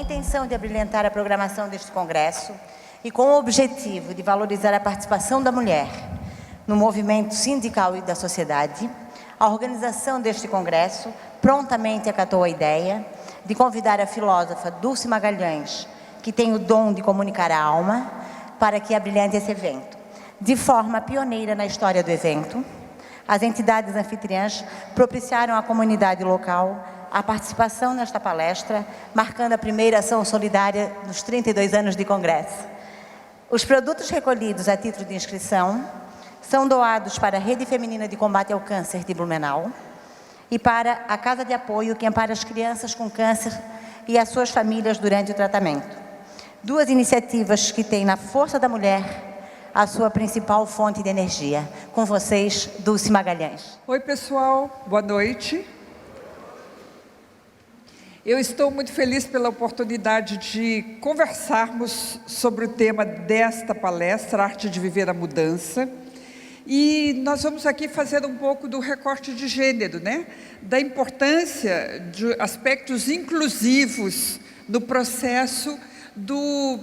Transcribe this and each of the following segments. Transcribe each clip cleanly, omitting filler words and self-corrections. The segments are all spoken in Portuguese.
intenção de abrilhantar a programação deste congresso e com o objetivo de valorizar a participação da mulher no movimento sindical e da sociedade, a organização deste congresso prontamente acatou a ideia de convidar a filósofa Dulce Magalhães, que tem o dom de comunicar a alma, para que abrilhante esse evento. De forma pioneira na história do evento, as entidades anfitriãs propiciaram à comunidade local a participação nesta palestra, marcando a primeira ação solidária nos 32 anos de congresso. Os produtos recolhidos a título de inscrição são doados para a Rede Feminina de Combate ao Câncer de Blumenau e para a Casa de Apoio que ampara as crianças com câncer e as suas famílias durante o tratamento. Duas iniciativas que têm na força da mulher a sua principal fonte de energia. Com vocês, Dulce Magalhães. Oi, pessoal. Boa noite. Eu estou muito feliz pela oportunidade de conversarmos sobre o tema desta palestra, Arte de Viver a Mudança. E nós vamos aqui fazer um pouco do recorte de gênero, né? Da importância de aspectos inclusivos no processo do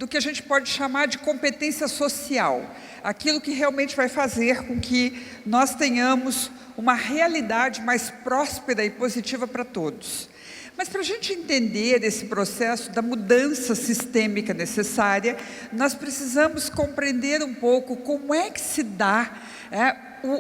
que a gente pode chamar de competência social. Aquilo que realmente vai fazer com que nós tenhamos uma realidade mais próspera e positiva para todos. Mas para a gente entender esse processo da mudança sistêmica necessária, nós precisamos compreender um pouco como é que se dá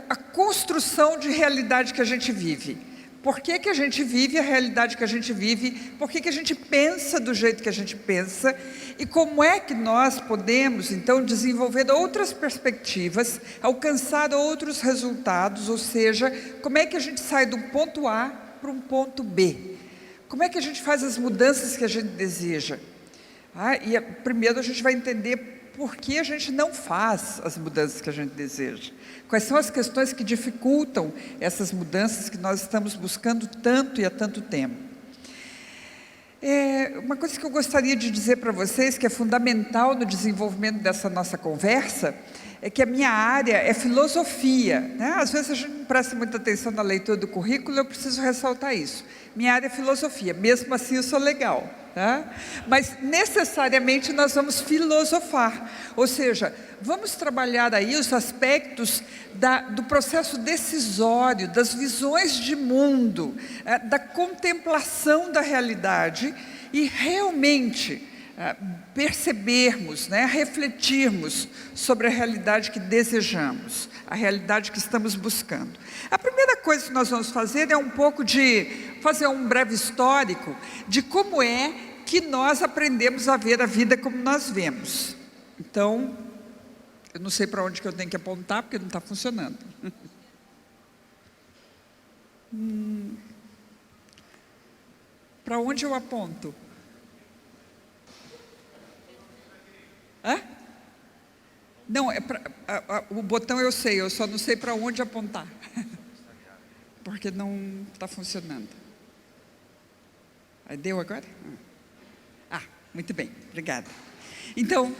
a construção de realidade que a gente vive. Por que que a gente vive a realidade que a gente vive? Por que que a gente pensa do jeito que a gente pensa? E como é que nós podemos, então, desenvolver outras perspectivas, alcançar outros resultados, ou seja, como é que a gente sai do ponto A para um ponto B? Como é que a gente faz as mudanças que a gente deseja? Primeiro a gente vai entender por que a gente não faz as mudanças que a gente deseja. Quais são as questões que dificultam essas mudanças que nós estamos buscando tanto e há tanto tempo? Uma coisa que eu gostaria de dizer para vocês, que é fundamental no desenvolvimento dessa nossa conversa, é que a minha área é filosofia, né? Às vezes a gente não presta muita atenção na leitura do currículo, eu preciso ressaltar isso. Minha área é filosofia, mesmo assim eu sou legal, tá? Mas necessariamente nós vamos filosofar, ou seja, vamos trabalhar aí os aspectos do processo decisório, das visões de mundo, da contemplação da realidade e realmente percebermos, né, refletirmos sobre a realidade que desejamos, a realidade que estamos buscando. A primeira coisa que nós vamos fazer é um pouco de fazer um breve histórico de como é que nós aprendemos a ver a vida como nós vemos. Então, eu não sei para onde que eu tenho que apontar, porque não está funcionando. Para onde eu aponto? Não, o botão eu sei, eu só não sei para onde apontar. Porque não está funcionando. Deu agora? Muito bem, obrigada. Então,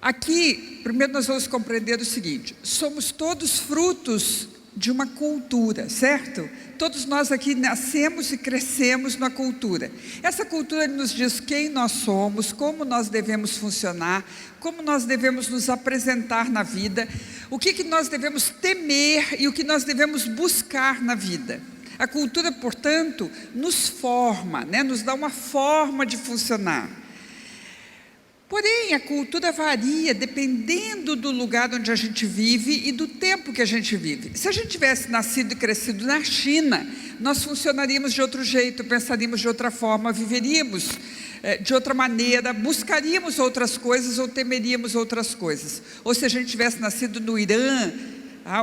aqui, primeiro nós vamos compreender o seguinte: somos todos frutos de uma cultura, certo? Todos nós aqui nascemos e crescemos na cultura. Essa cultura nos diz quem nós somos, como nós devemos funcionar, como nós devemos nos apresentar na vida, o que nós devemos temer e o que nós devemos buscar na vida. A cultura, portanto, nos forma, né? Nos dá uma forma de funcionar. Porém, a cultura varia dependendo do lugar onde a gente vive e do tempo que a gente vive. Se a gente tivesse nascido e crescido na China, nós funcionaríamos de outro jeito, pensaríamos de outra forma, viveríamos de outra maneira, buscaríamos outras coisas ou temeríamos outras coisas. Ou se a gente tivesse nascido no Irã,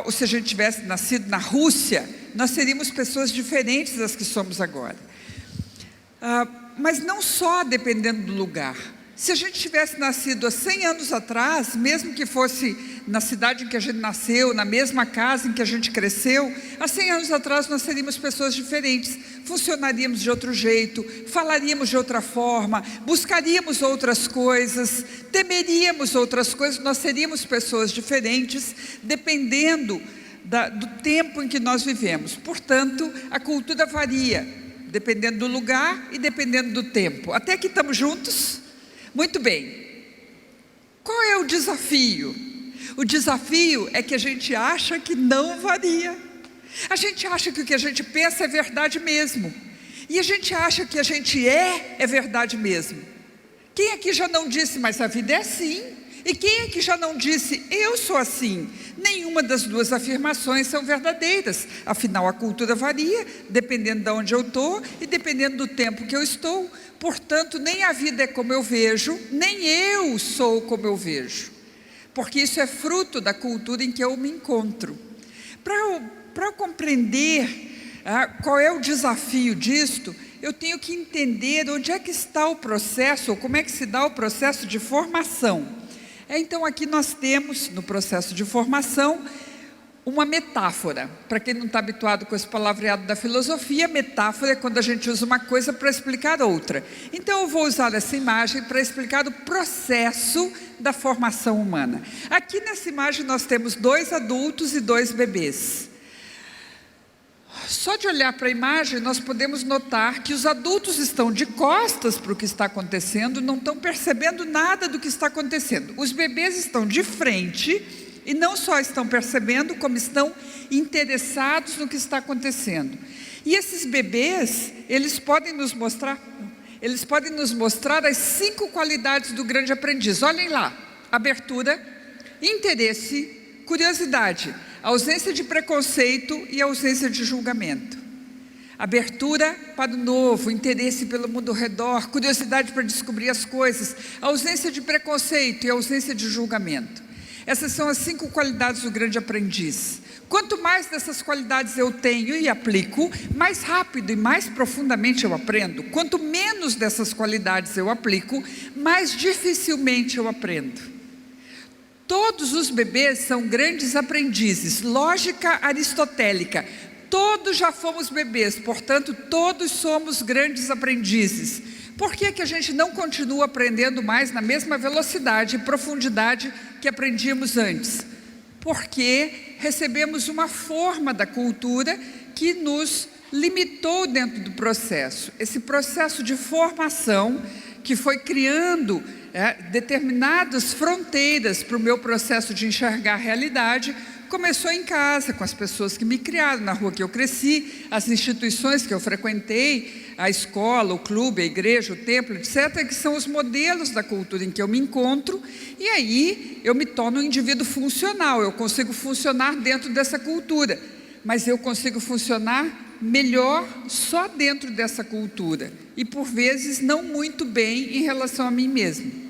ou se a gente tivesse nascido na Rússia, nós seríamos pessoas diferentes das que somos agora. Mas não só dependendo do lugar. Se a gente tivesse nascido há 100 anos atrás, mesmo que fosse na cidade em que a gente nasceu, na mesma casa em que a gente cresceu, há 100 anos atrás nós seríamos pessoas diferentes, funcionaríamos de outro jeito, falaríamos de outra forma, buscaríamos outras coisas, temeríamos outras coisas, nós seríamos pessoas diferentes, dependendo do tempo em que nós vivemos. Portanto, a cultura varia dependendo do lugar e dependendo do tempo. Até aqui estamos juntos? Muito bem. Qual é o desafio? O desafio é que a gente acha que não varia. A gente acha que o que a gente pensa é verdade mesmo. E a gente acha que a gente é verdade mesmo. Quem aqui já não disse, mas a vida é assim? E quem aqui já não disse, eu sou assim? Nenhuma das duas afirmações são verdadeiras. Afinal, a cultura varia, dependendo de onde eu estou e dependendo do tempo que eu estou. Portanto, nem a vida é como eu vejo, nem eu sou como eu vejo. Porque isso é fruto da cultura em que eu me encontro. Para compreender qual é o desafio disto, eu tenho que entender onde é que está o processo, ou como é que se dá o processo de formação. Então aqui nós temos, no processo de formação, uma metáfora. Para quem não está habituado com esse palavreado da filosofia, metáfora é quando a gente usa uma coisa para explicar outra. Então eu vou usar essa imagem para explicar o processo da formação humana. Aqui nessa imagem nós temos 2 adultos e 2 bebês. Só de olhar para a imagem nós podemos notar que os adultos estão de costas para o que está acontecendo, não estão percebendo nada do que está acontecendo. Os bebês estão de frente e não só estão percebendo, como estão interessados no que está acontecendo. E esses bebês, eles podem nos mostrar as 5 qualidades do grande aprendiz. Olhem lá: abertura, interesse, curiosidade, ausência de preconceito e ausência de julgamento. Abertura para o novo, interesse pelo mundo ao redor, curiosidade para descobrir as coisas, ausência de preconceito e ausência de julgamento. Essas são as 5 qualidades do grande aprendiz. Quanto mais dessas qualidades eu tenho e aplico, mais rápido e mais profundamente eu aprendo. Quanto menos dessas qualidades eu aplico, mais dificilmente eu aprendo. Todos os bebês são grandes aprendizes, lógica aristotélica. Todos já fomos bebês, portanto, todos somos grandes aprendizes. Por que a gente não continua aprendendo mais na mesma velocidade e profundidade que aprendíamos antes? Porque recebemos uma forma da cultura que nos limitou dentro do processo. Esse processo de formação que foi criando determinadas fronteiras para o meu processo de enxergar a realidade, começou em casa, com as pessoas que me criaram, na rua que eu cresci, as instituições que eu frequentei, a escola, o clube, a igreja, o templo, etc., que são os modelos da cultura em que eu me encontro, e aí eu me torno um indivíduo funcional, eu consigo funcionar dentro dessa cultura, mas eu consigo funcionar melhor só dentro dessa cultura, e por vezes não muito bem em relação a mim mesmo.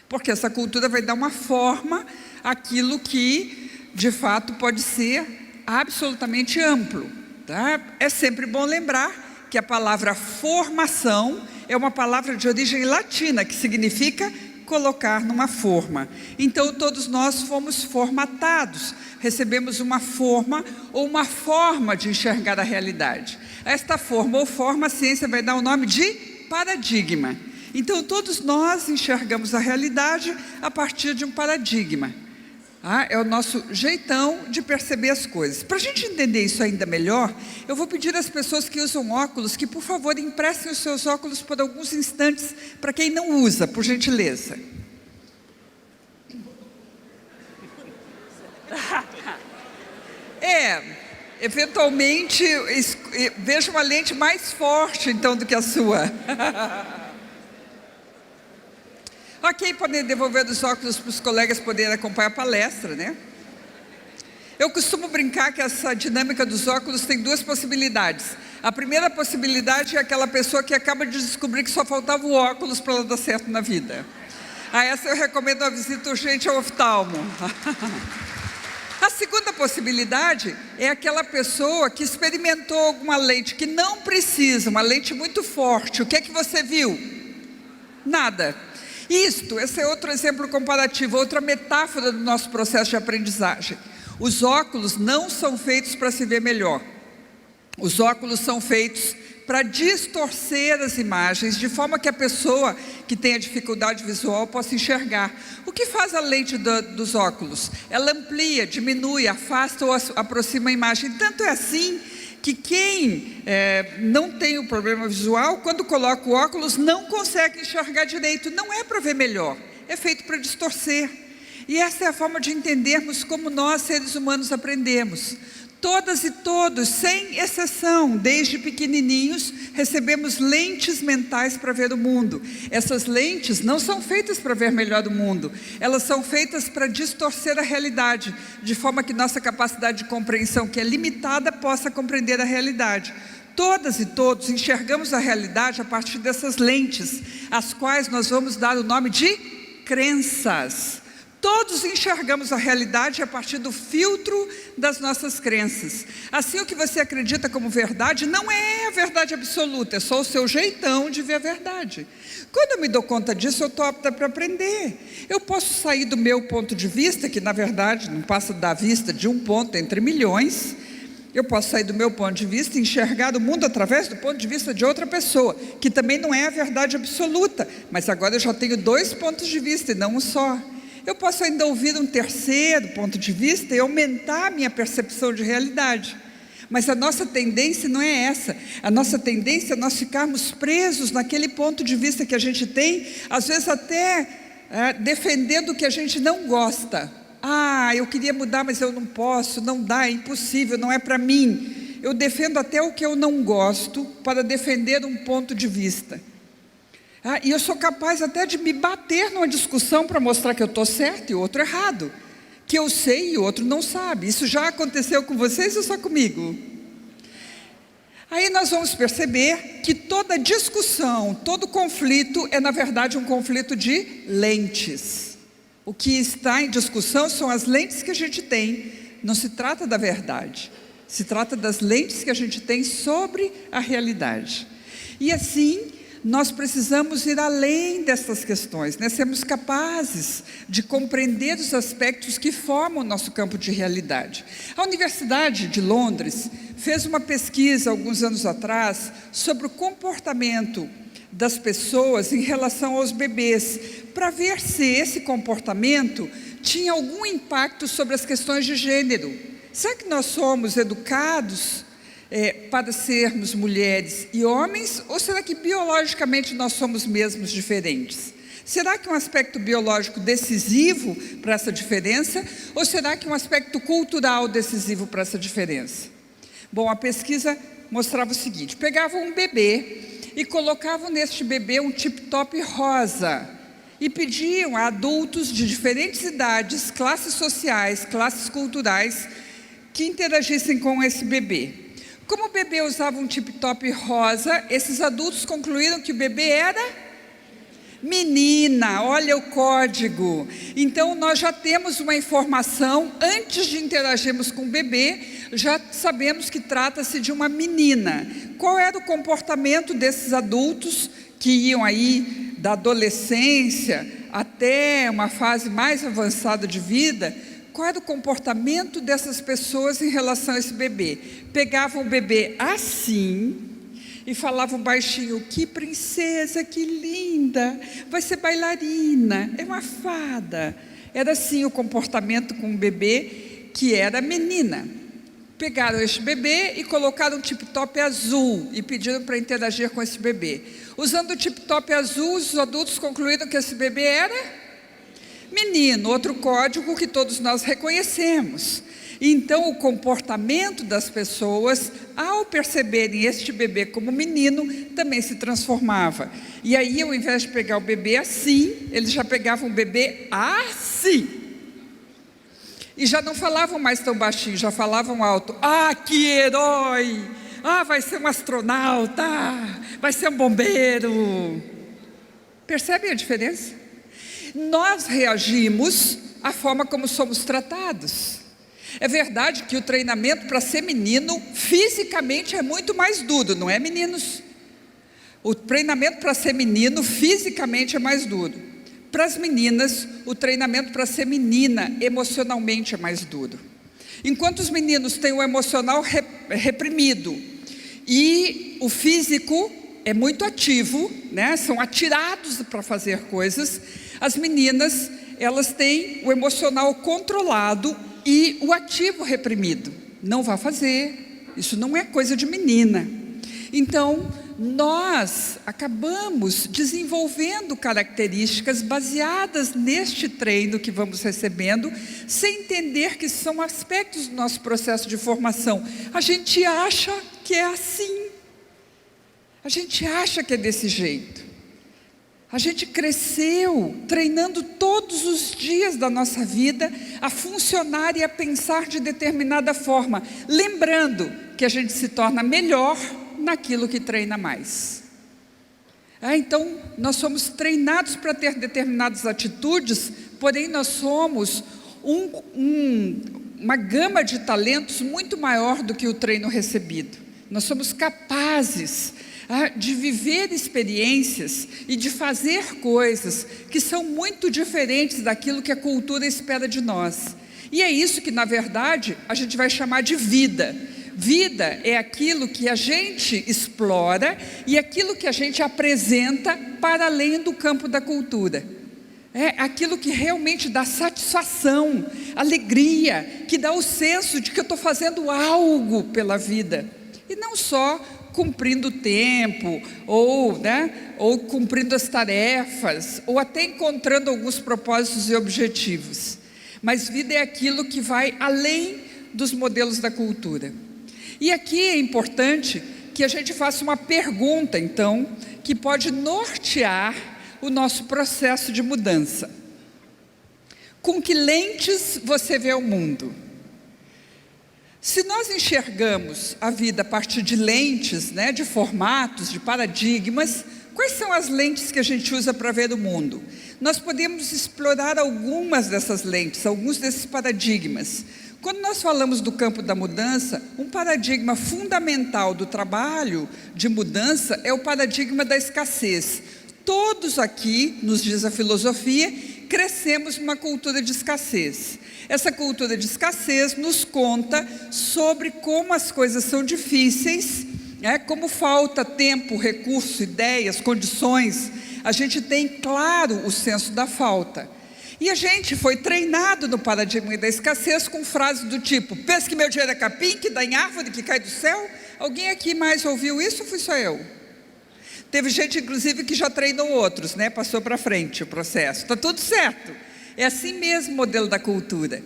Porque essa cultura vai dar uma forma àquilo que, de fato, pode ser absolutamente amplo. Tá? É sempre bom lembrar que a palavra formação é uma palavra de origem latina, que significa colocar numa forma. Então, todos nós fomos formatados, recebemos uma forma ou uma forma de enxergar a realidade. A esta forma ou forma, a ciência vai dar o nome de paradigma. Então, todos nós enxergamos a realidade a partir de um paradigma. É o nosso jeitão de perceber as coisas. Para a gente entender isso ainda melhor, eu vou pedir às pessoas que usam óculos que, por favor, emprestem os seus óculos por alguns instantes para quem não usa, por gentileza. Eventualmente, veja uma lente mais forte, então, do que a sua. Ok, podem devolver os óculos para os colegas poderem acompanhar a palestra, né? Eu costumo brincar que essa dinâmica dos óculos tem 2 possibilidades. A primeira possibilidade é aquela pessoa que acaba de descobrir que só faltava o óculos para ela dar certo na vida. Essa eu recomendo uma visita urgente ao oftalmo. A segunda possibilidade é aquela pessoa que experimentou alguma lente que não precisa, uma lente muito forte. O que é que você viu? Nada. Esse é outro exemplo comparativo, outra metáfora do nosso processo de aprendizagem. Os óculos não são feitos para se ver melhor. Os óculos são feitos para distorcer as imagens, de forma que a pessoa que tem a dificuldade visual possa enxergar. O que faz a lente dos óculos? Ela amplia, diminui, afasta ou aproxima a imagem. Tanto é assim que quem não tem o problema visual, quando coloca o óculos, não consegue enxergar direito. Não é para ver melhor, é feito para distorcer. E essa é a forma de entendermos como nós, seres humanos, aprendemos. Todas e todos, sem exceção, desde pequenininhos, recebemos lentes mentais para ver o mundo. Essas lentes não são feitas para ver melhor o mundo, elas são feitas para distorcer a realidade, de forma que nossa capacidade de compreensão, que é limitada, possa compreender a realidade. Todas e todos enxergamos a realidade a partir dessas lentes, às quais nós vamos dar o nome de crenças. Todos enxergamos a realidade a partir do filtro das nossas crenças. Assim, o que você acredita como verdade não é a verdade absoluta, é só o seu jeitão de ver a verdade. Quando eu me dou conta disso, eu estou apta para aprender. Eu posso sair do meu ponto de vista, que na verdade não passa da vista de um ponto entre milhões. Eu posso sair do meu ponto de vista e enxergar o mundo através do ponto de vista de outra pessoa, que também não é a verdade absoluta, mas agora eu já tenho 2 pontos de vista e não um só. Eu posso ainda ouvir um terceiro ponto de vista e aumentar a minha percepção de realidade. Mas a nossa tendência não é essa. A nossa tendência é nós ficarmos presos naquele ponto de vista que a gente tem, às vezes até defendendo o que a gente não gosta. Eu queria mudar, mas eu não posso, não dá, é impossível, não é para mim. Eu defendo até o que eu não gosto para defender um ponto de vista. E eu sou capaz até de me bater numa discussão para mostrar que eu estou certo e o outro errado, que eu sei e o outro não sabe. Isso já aconteceu com vocês ou só comigo? Aí nós vamos perceber que toda discussão, todo conflito é na verdade um conflito de lentes. O que está em discussão são as lentes que a gente tem, não se trata da verdade, se trata das lentes que a gente tem sobre a realidade. E assim, nós precisamos ir além dessas questões, sermos capazes de compreender os aspectos que formam o nosso campo de realidade. A Universidade de Londres fez uma pesquisa alguns anos atrás sobre o comportamento das pessoas em relação aos bebês, para ver se esse comportamento tinha algum impacto sobre as questões de gênero. Será que nós somos educados para sermos mulheres e homens, ou será que biologicamente nós somos mesmos diferentes? Será que é um aspecto biológico decisivo para essa diferença, ou será que é um aspecto cultural decisivo para essa diferença? Bom, a pesquisa mostrava o seguinte: pegavam um bebê e colocavam neste bebê um tip-top rosa e pediam a adultos de diferentes idades, classes sociais, classes culturais, que interagissem com esse bebê. Como o bebê usava um tip-top rosa, esses adultos concluíram que o bebê era menina. Olha o código. Então nós já temos uma informação, antes de interagirmos com o bebê, já sabemos que trata-se de uma menina. Qual era o comportamento desses adultos que iam aí da adolescência até uma fase mais avançada de vida? Qual era o comportamento dessas pessoas em relação a esse bebê? Pegavam o bebê assim e falavam baixinho: que princesa, que linda, vai ser bailarina, é uma fada. Era assim o comportamento com o bebê que era menina. Pegaram este bebê e colocaram um tip-top azul e pediram para interagir com esse bebê. Usando o tip-top azul, os adultos concluíram que esse bebê era menino, outro código que todos nós reconhecemos. Então, o comportamento das pessoas, ao perceberem este bebê como menino, também se transformava. E aí, ao invés de pegar o bebê assim, eles já pegavam o bebê assim. E já não falavam mais tão baixinho, já falavam alto. Que herói! Vai ser um astronauta, vai ser um bombeiro. Percebem a diferença? Nós reagimos à forma como somos tratados. É verdade que o treinamento para ser menino, fisicamente, é muito mais duro, não é, meninos? O treinamento para ser menino, fisicamente, é mais duro. Para as meninas, o treinamento para ser menina, emocionalmente, é mais duro. Enquanto os meninos têm o emocional reprimido e o físico é muito ativo, são atirados para fazer coisas, as meninas, elas têm o emocional controlado e o ativo reprimido. Não vai fazer, isso não é coisa de menina. Então, nós acabamos desenvolvendo características baseadas neste treino que vamos recebendo, sem entender que são aspectos do nosso processo de formação. A gente acha que é assim, a gente acha que é desse jeito. A gente cresceu treinando todos os dias da nossa vida a funcionar e a pensar de determinada forma, lembrando que a gente se torna melhor naquilo que treina mais. Então, nós somos treinados para ter determinadas atitudes, porém nós somos uma gama de talentos muito maior do que o treino recebido. Nós somos capazes de viver experiências e de fazer coisas que são muito diferentes daquilo que a cultura espera de nós. E é isso que, na verdade, a gente vai chamar de vida. Vida é aquilo que a gente explora e aquilo que a gente apresenta para além do campo da cultura. É aquilo que realmente dá satisfação, alegria, que dá o senso de que eu estou fazendo algo pela vida. E não só cumprindo o tempo, ou cumprindo as tarefas, ou até encontrando alguns propósitos e objetivos. Mas vida é aquilo que vai além dos modelos da cultura. E aqui é importante que a gente faça uma pergunta, então, que pode nortear o nosso processo de mudança. Com que lentes você vê o mundo? Se nós enxergamos a vida a partir de lentes, de formatos, de paradigmas, quais são as lentes que a gente usa para ver o mundo? Nós podemos explorar algumas dessas lentes, alguns desses paradigmas. Quando nós falamos do campo da mudança, um paradigma fundamental do trabalho de mudança é o paradigma da escassez. Todos aqui, nos diz a filosofia, crescemos numa cultura de escassez. Essa cultura de escassez nos conta sobre como as coisas são difíceis, como falta tempo, recurso, ideias, condições. A gente tem claro o senso da falta. E a gente foi treinado no paradigma da escassez com frases do tipo: pensa que meu dinheiro é capim, que dá em árvore, que cai do céu? Alguém aqui mais ouviu isso ou fui só eu? Teve gente, inclusive, que já treinou outros, passou para frente o processo. Está tudo certo. É assim mesmo o modelo da cultura.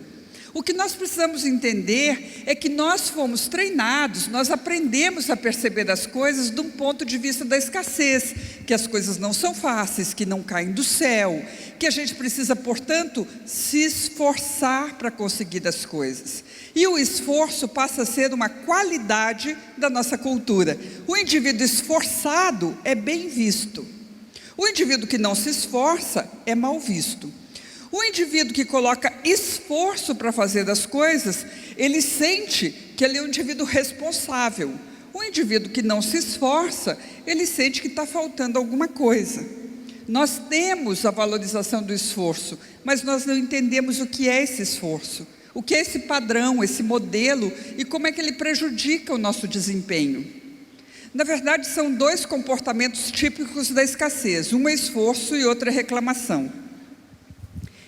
O que nós precisamos entender é que nós fomos treinados, nós aprendemos a perceber as coisas de um ponto de vista da escassez, que as coisas não são fáceis, que não caem do céu, que a gente precisa, portanto, se esforçar para conseguir as coisas. E o esforço passa a ser uma qualidade da nossa cultura. O indivíduo esforçado é bem visto. O indivíduo que não se esforça é mal visto. O indivíduo que coloca esforço para fazer as coisas, ele sente que ele é um indivíduo responsável. O indivíduo que não se esforça, ele sente que está faltando alguma coisa. Nós temos a valorização do esforço, mas nós não entendemos o que é esse esforço. O que é esse padrão, esse modelo e como é que ele prejudica o nosso desempenho. Na verdade, são dois comportamentos típicos da escassez. Um é esforço e outro é reclamação.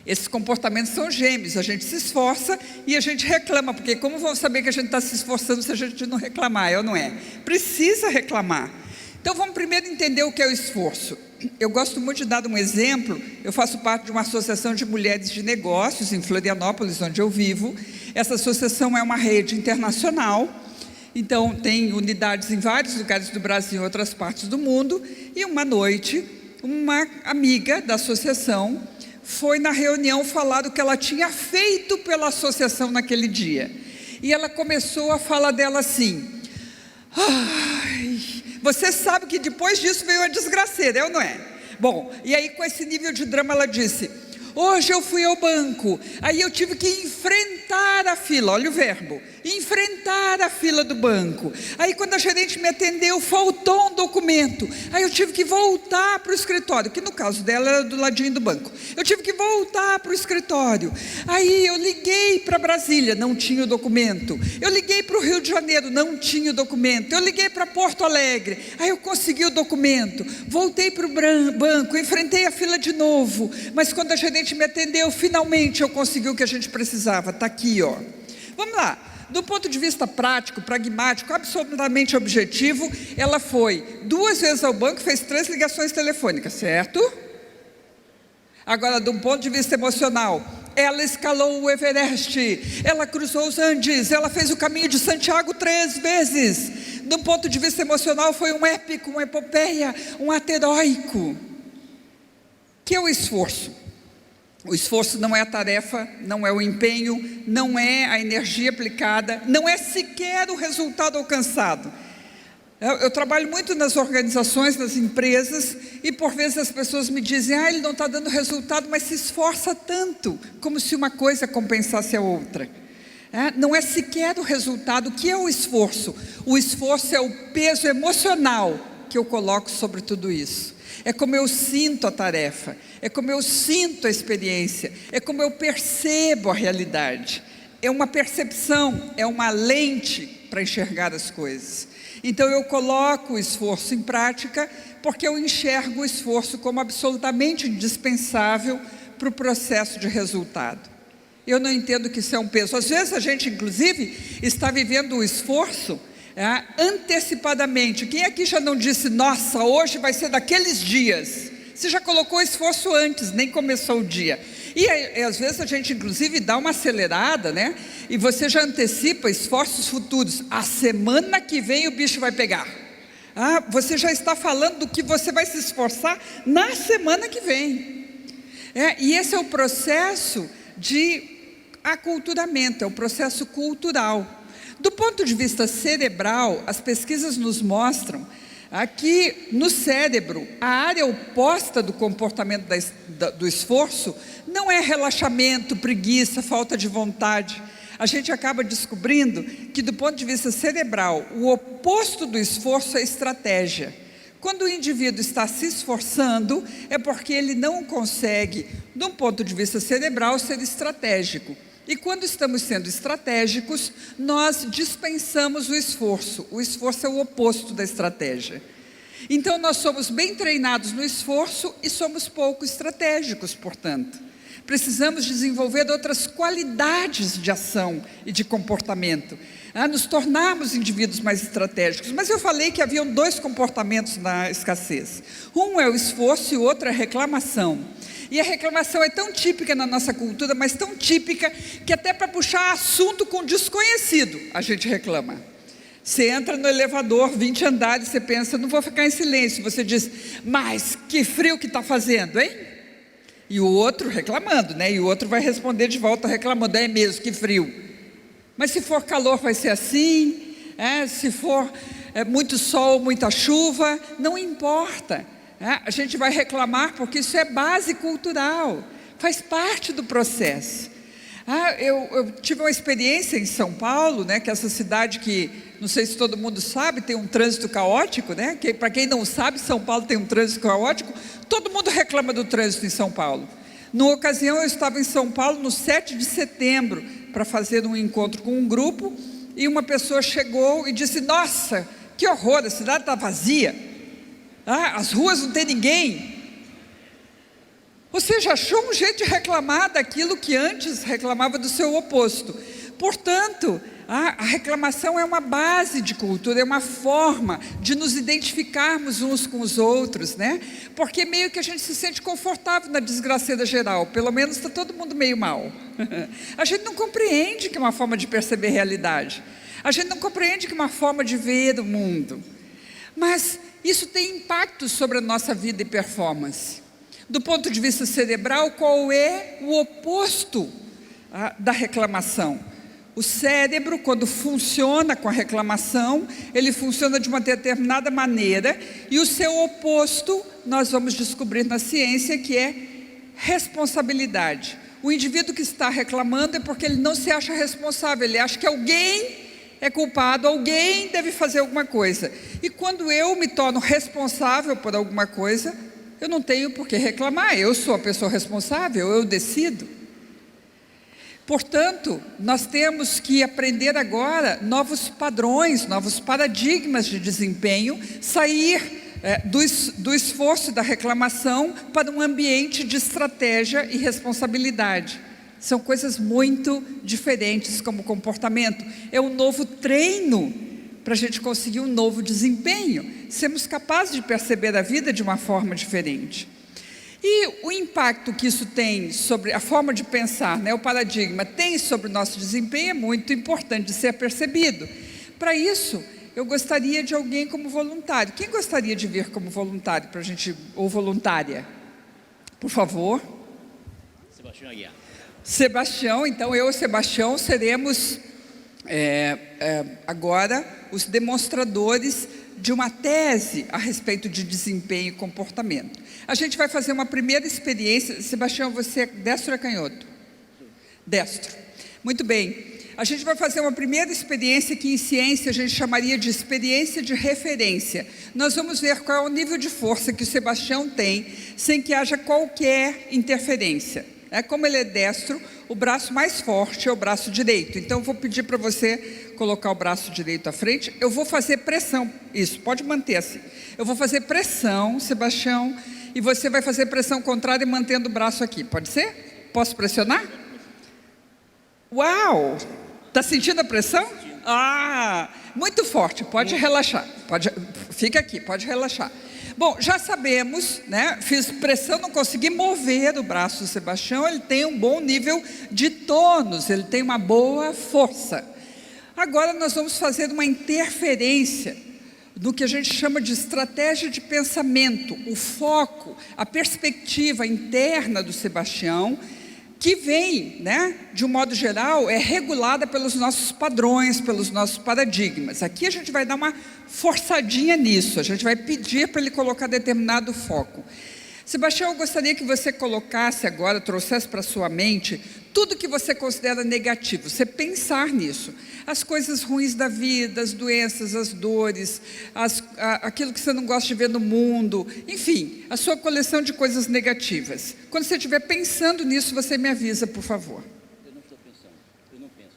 Esses comportamentos são gêmeos, a gente se esforça e a gente reclama, porque como vamos saber que a gente está se esforçando se a gente não reclamar, ou não é? Precisa reclamar. Então vamos primeiro entender o que é o esforço. Eu gosto muito de dar um exemplo. Eu faço parte de uma associação de mulheres de negócios em Florianópolis, onde eu vivo. Essa associação é uma rede internacional, então tem unidades em vários lugares do Brasil e outras partes do mundo. E uma noite, uma amiga da associação foi na reunião falar do que ela tinha feito pela associação naquele dia. E ela começou a falar dela assim: ai, você sabe que depois disso veio a desgraceira, é ou não é? Bom, e aí com esse nível de drama ela disse: hoje eu fui ao banco, aí eu tive que enfrentar a fila, olha o verbo, enfrentar a fila do banco. Aí quando a gerente me atendeu, faltou um documento, aí eu tive que voltar para o escritório, que no caso dela era do ladinho do banco. Eu tive que voltar para o escritório, aí eu liguei para Brasília, não tinha o documento. Eu liguei para o Rio de Janeiro, não tinha o documento. Eu liguei para Porto Alegre, aí eu consegui o documento. Voltei para o banco, enfrentei a fila de novo, mas quando a gerente me atendeu, finalmente eu consegui o que a gente precisava. Está aqui, ó. Vamos lá. Do ponto de vista prático, pragmático, absolutamente objetivo, ela foi 2 vezes ao banco e fez 3 ligações telefônicas, certo? Agora, de um ponto de vista emocional, ela escalou o Everest, ela cruzou os Andes, ela fez o caminho de Santiago 3 vezes. De um ponto de vista emocional, foi um épico, uma epopeia, um ato heróico. Que é o esforço? O esforço não é a tarefa, não é o empenho, não é a energia aplicada, não é sequer o resultado alcançado. Eu trabalho muito nas organizações, nas empresas, e por vezes as pessoas me dizem: ele não está dando resultado, mas se esforça tanto, como se uma coisa compensasse a outra. Não é sequer o resultado. O que é o esforço? O esforço é o peso emocional que eu coloco sobre tudo isso. É como eu sinto a tarefa, é como eu sinto a experiência, é como eu percebo a realidade. É uma percepção, é uma lente para enxergar as coisas. Então eu coloco o esforço em prática, porque eu enxergo o esforço como absolutamente indispensável para o processo de resultado. Eu não entendo que isso é um peso. Às vezes a gente, inclusive, está vivendo o esforço antecipadamente. Quem aqui já não disse: nossa, hoje vai ser daqueles dias? Você já colocou esforço antes, nem começou o dia. E às vezes a gente, inclusive, dá uma acelerada, né? E você já antecipa esforços futuros. A semana que vem o bicho vai pegar. Você já está falando do que você vai se esforçar na semana que vem. E esse é o processo de aculturamento, é o processo cultural. Do ponto de vista cerebral, as pesquisas nos mostram que no cérebro, a área oposta do comportamento do esforço não é relaxamento, preguiça, falta de vontade. A gente acaba descobrindo que, do ponto de vista cerebral, o oposto do esforço é estratégia. Quando o indivíduo está se esforçando, é porque ele não consegue, de um ponto de vista cerebral, ser estratégico. E quando estamos sendo estratégicos, nós dispensamos o esforço. O esforço é o oposto da estratégia. Então nós somos bem treinados no esforço e somos pouco estratégicos, portanto. Precisamos desenvolver outras qualidades de ação e de comportamento, nos tornarmos indivíduos mais estratégicos. Mas eu falei que haviam 2 comportamentos na escassez. Um é o esforço e o outro é a reclamação. E a reclamação é tão típica na nossa cultura, mas tão típica, que até para puxar assunto com desconhecido, a gente reclama. Você entra no elevador, 20 andares, você pensa: não vou ficar em silêncio. Você diz: mas que frio que está fazendo, hein? E o outro reclamando, né? E o outro vai responder de volta reclamando: é mesmo, que frio. Mas se for calor vai ser assim, se for muito sol, muita chuva, não importa. A gente vai reclamar porque isso é base cultural, faz parte do processo. Eu tive uma experiência em São Paulo, né, que é essa cidade que, não sei se todo mundo sabe, tem um trânsito caótico, né? Para quem não sabe, São Paulo tem um trânsito caótico. Todo mundo reclama do trânsito em São Paulo. Numa ocasião eu estava em São Paulo no 7 de setembro para fazer um encontro com um grupo, e uma pessoa chegou e disse: nossa, que horror, a cidade está vazia. As ruas não tem ninguém. Ou seja, achou um jeito de reclamar daquilo que antes reclamava do seu oposto. Portanto, a reclamação é uma base de cultura, é uma forma de nos identificarmos uns com os outros, né? Porque meio que a gente se sente confortável na desgraceira geral, pelo menos está todo mundo meio mal. A gente não compreende que é uma forma de perceber a realidade. A gente não compreende que é uma forma de ver o mundo. Mas isso tem impacto sobre a nossa vida e performance. Do ponto de vista cerebral, qual é o oposto da reclamação? O cérebro, quando funciona com a reclamação, ele funciona de uma determinada maneira, e o seu oposto, nós vamos descobrir na ciência, que é responsabilidade. O indivíduo que está reclamando é porque ele não se acha responsável, ele acha que alguém é culpado, alguém deve fazer alguma coisa. E quando eu me torno responsável por alguma coisa, eu não tenho por que reclamar, eu sou a pessoa responsável, eu decido. Portanto, nós temos que aprender agora novos padrões, novos paradigmas de desempenho, sair do esforço e da reclamação para um ambiente de estratégia e responsabilidade. São coisas muito diferentes como comportamento. É um novo treino para a gente conseguir um novo desempenho. Sermos capazes de perceber a vida de uma forma diferente. E o impacto que isso tem sobre a forma de pensar, né, o paradigma, tem sobre o nosso desempenho é muito importante de ser percebido. Para isso, eu gostaria de alguém como voluntário. Quem gostaria de vir como voluntário para a gente, ou voluntária? Por favor. Sebastião Aguiar. Sebastião, então eu e Sebastião seremos agora os demonstradores de uma tese a respeito de desempenho e comportamento. A gente vai fazer uma primeira experiência. Sebastião, você é destro ou é canhoto? Destro. Muito bem. A gente vai fazer uma primeira experiência que em ciência a gente chamaria de experiência de referência. Nós vamos ver qual é o nível de força que o Sebastião tem sem que haja qualquer interferência. Como ele é destro, o braço mais forte é o braço direito. Então, eu vou pedir para você colocar o braço direito à frente. Eu vou fazer pressão. Isso, pode manter assim. Eu vou fazer pressão, Sebastião, e você vai fazer pressão contrária mantendo o braço aqui. Pode ser? Posso pressionar? Uau! Está sentindo a pressão? Ah, muito forte. Pode relaxar. Fica aqui, pode relaxar. Bom, já sabemos, né? Fiz pressão, não consegui mover o braço do Sebastião. Ele tem um bom nível de tônus, ele tem uma boa força. Agora nós vamos fazer uma interferência no que a gente chama de estratégia de pensamento, o foco, a perspectiva interna do Sebastião, que vem, né, de um modo geral, é regulada pelos nossos padrões, pelos nossos paradigmas. Aqui a gente vai dar uma forçadinha nisso, a gente vai pedir para ele colocar determinado foco. Sebastião, eu gostaria que você colocasse agora, trouxesse para a sua mente tudo que você considera negativo, você pensar nisso. As coisas ruins da vida, as doenças, as dores, aquilo que você não gosta de ver no mundo, enfim, a sua coleção de coisas negativas. Quando você estiver pensando nisso, você me avisa, por favor. Eu não estou pensando, eu não penso.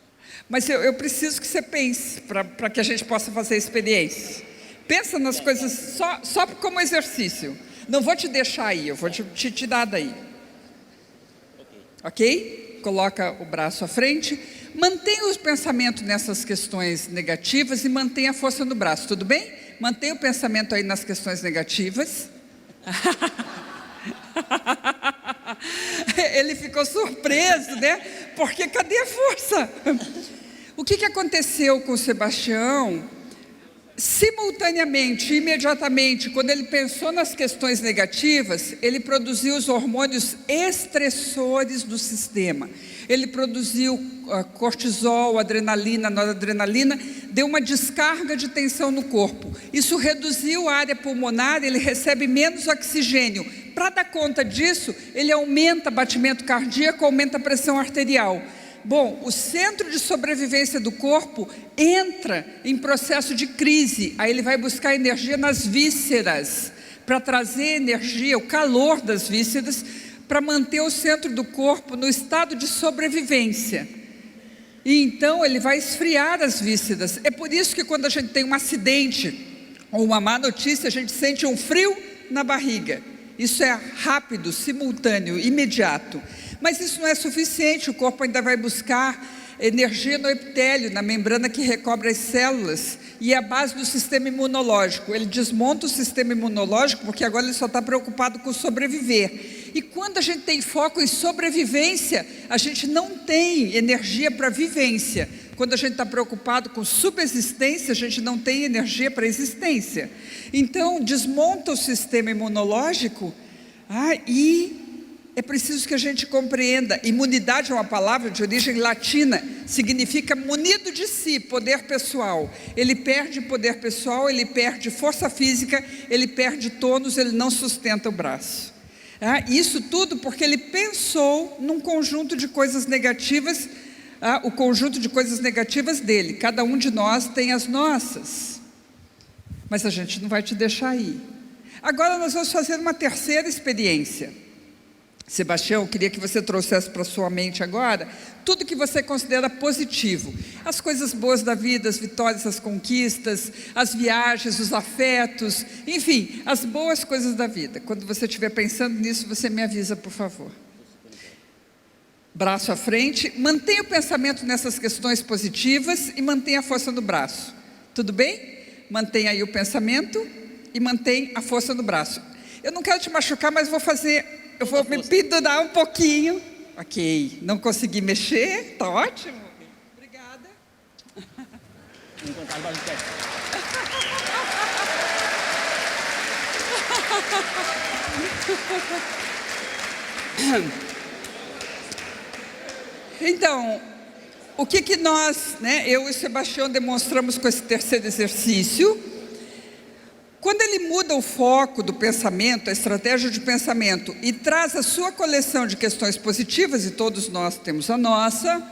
Mas eu preciso que você pense, para que a gente possa fazer experiências. Pensa nas coisas só como exercício. Não vou te deixar aí, eu vou te tirar daí. Ok? Coloca o braço à frente. Mantenha o pensamento nessas questões negativas e mantenha a força no braço, tudo bem? Mantenha o pensamento aí nas questões negativas. Ele ficou surpreso, né? Porque cadê a força? O que aconteceu com o Sebastião? Simultaneamente, imediatamente, quando ele pensou nas questões negativas, ele produziu os hormônios estressores do sistema. Ele produziu cortisol, adrenalina, noradrenalina, deu uma descarga de tensão no corpo. Isso reduziu a área pulmonar, ele recebe menos oxigênio. Para dar conta disso, ele aumenta o batimento cardíaco, aumenta a pressão arterial. Bom, o centro de sobrevivência do corpo entra em processo de crise. Aí ele vai buscar energia nas vísceras, para trazer energia, o calor das vísceras, para manter o centro do corpo no estado de sobrevivência. E então ele vai esfriar as vísceras. É por isso que quando a gente tem um acidente ou uma má notícia, a gente sente um frio na barriga. Isso é rápido, simultâneo, imediato. Mas isso não é suficiente, o corpo ainda vai buscar energia no epitélio, na membrana que recobre as células, e é a base do sistema imunológico. Ele desmonta o sistema imunológico, porque agora ele só está preocupado com sobreviver. E quando a gente tem foco em sobrevivência, a gente não tem energia para vivência. Quando a gente está preocupado com subsistência, a gente não tem energia para existência. Então, desmonta o sistema imunológico, e é preciso que a gente compreenda. Imunidade é uma palavra de origem latina, significa munido de si, poder pessoal. Ele perde poder pessoal, ele perde força física, ele perde tônus, ele não sustenta o braço. Isso tudo porque ele pensou num conjunto de coisas negativas, o conjunto de coisas negativas dele. Cada um de nós tem as nossas, mas a gente não vai te deixar ir. Agora nós vamos fazer uma terceira experiência. Sebastião, eu queria que você trouxesse para sua mente agora tudo que você considera positivo. As coisas boas da vida, as vitórias, as conquistas, as viagens, os afetos, enfim, as boas coisas da vida. Quando você estiver pensando nisso, você me avisa, por favor. braço à frente, mantenha o pensamento nessas questões positivas e mantenha a força no braço. Tudo bem? Mantenha aí o pensamento e mantenha a força no braço. Eu não quero te machucar, mas eu vou me pendurar um pouquinho. Ok, não consegui mexer, tá ótimo. Obrigada. Vou encontrar mais perto. Então, o que nós, eu e Sebastião demonstramos com esse terceiro exercício? Quando ele muda o foco do pensamento, a estratégia de pensamento, e traz a sua coleção de questões positivas, e todos nós temos a nossa,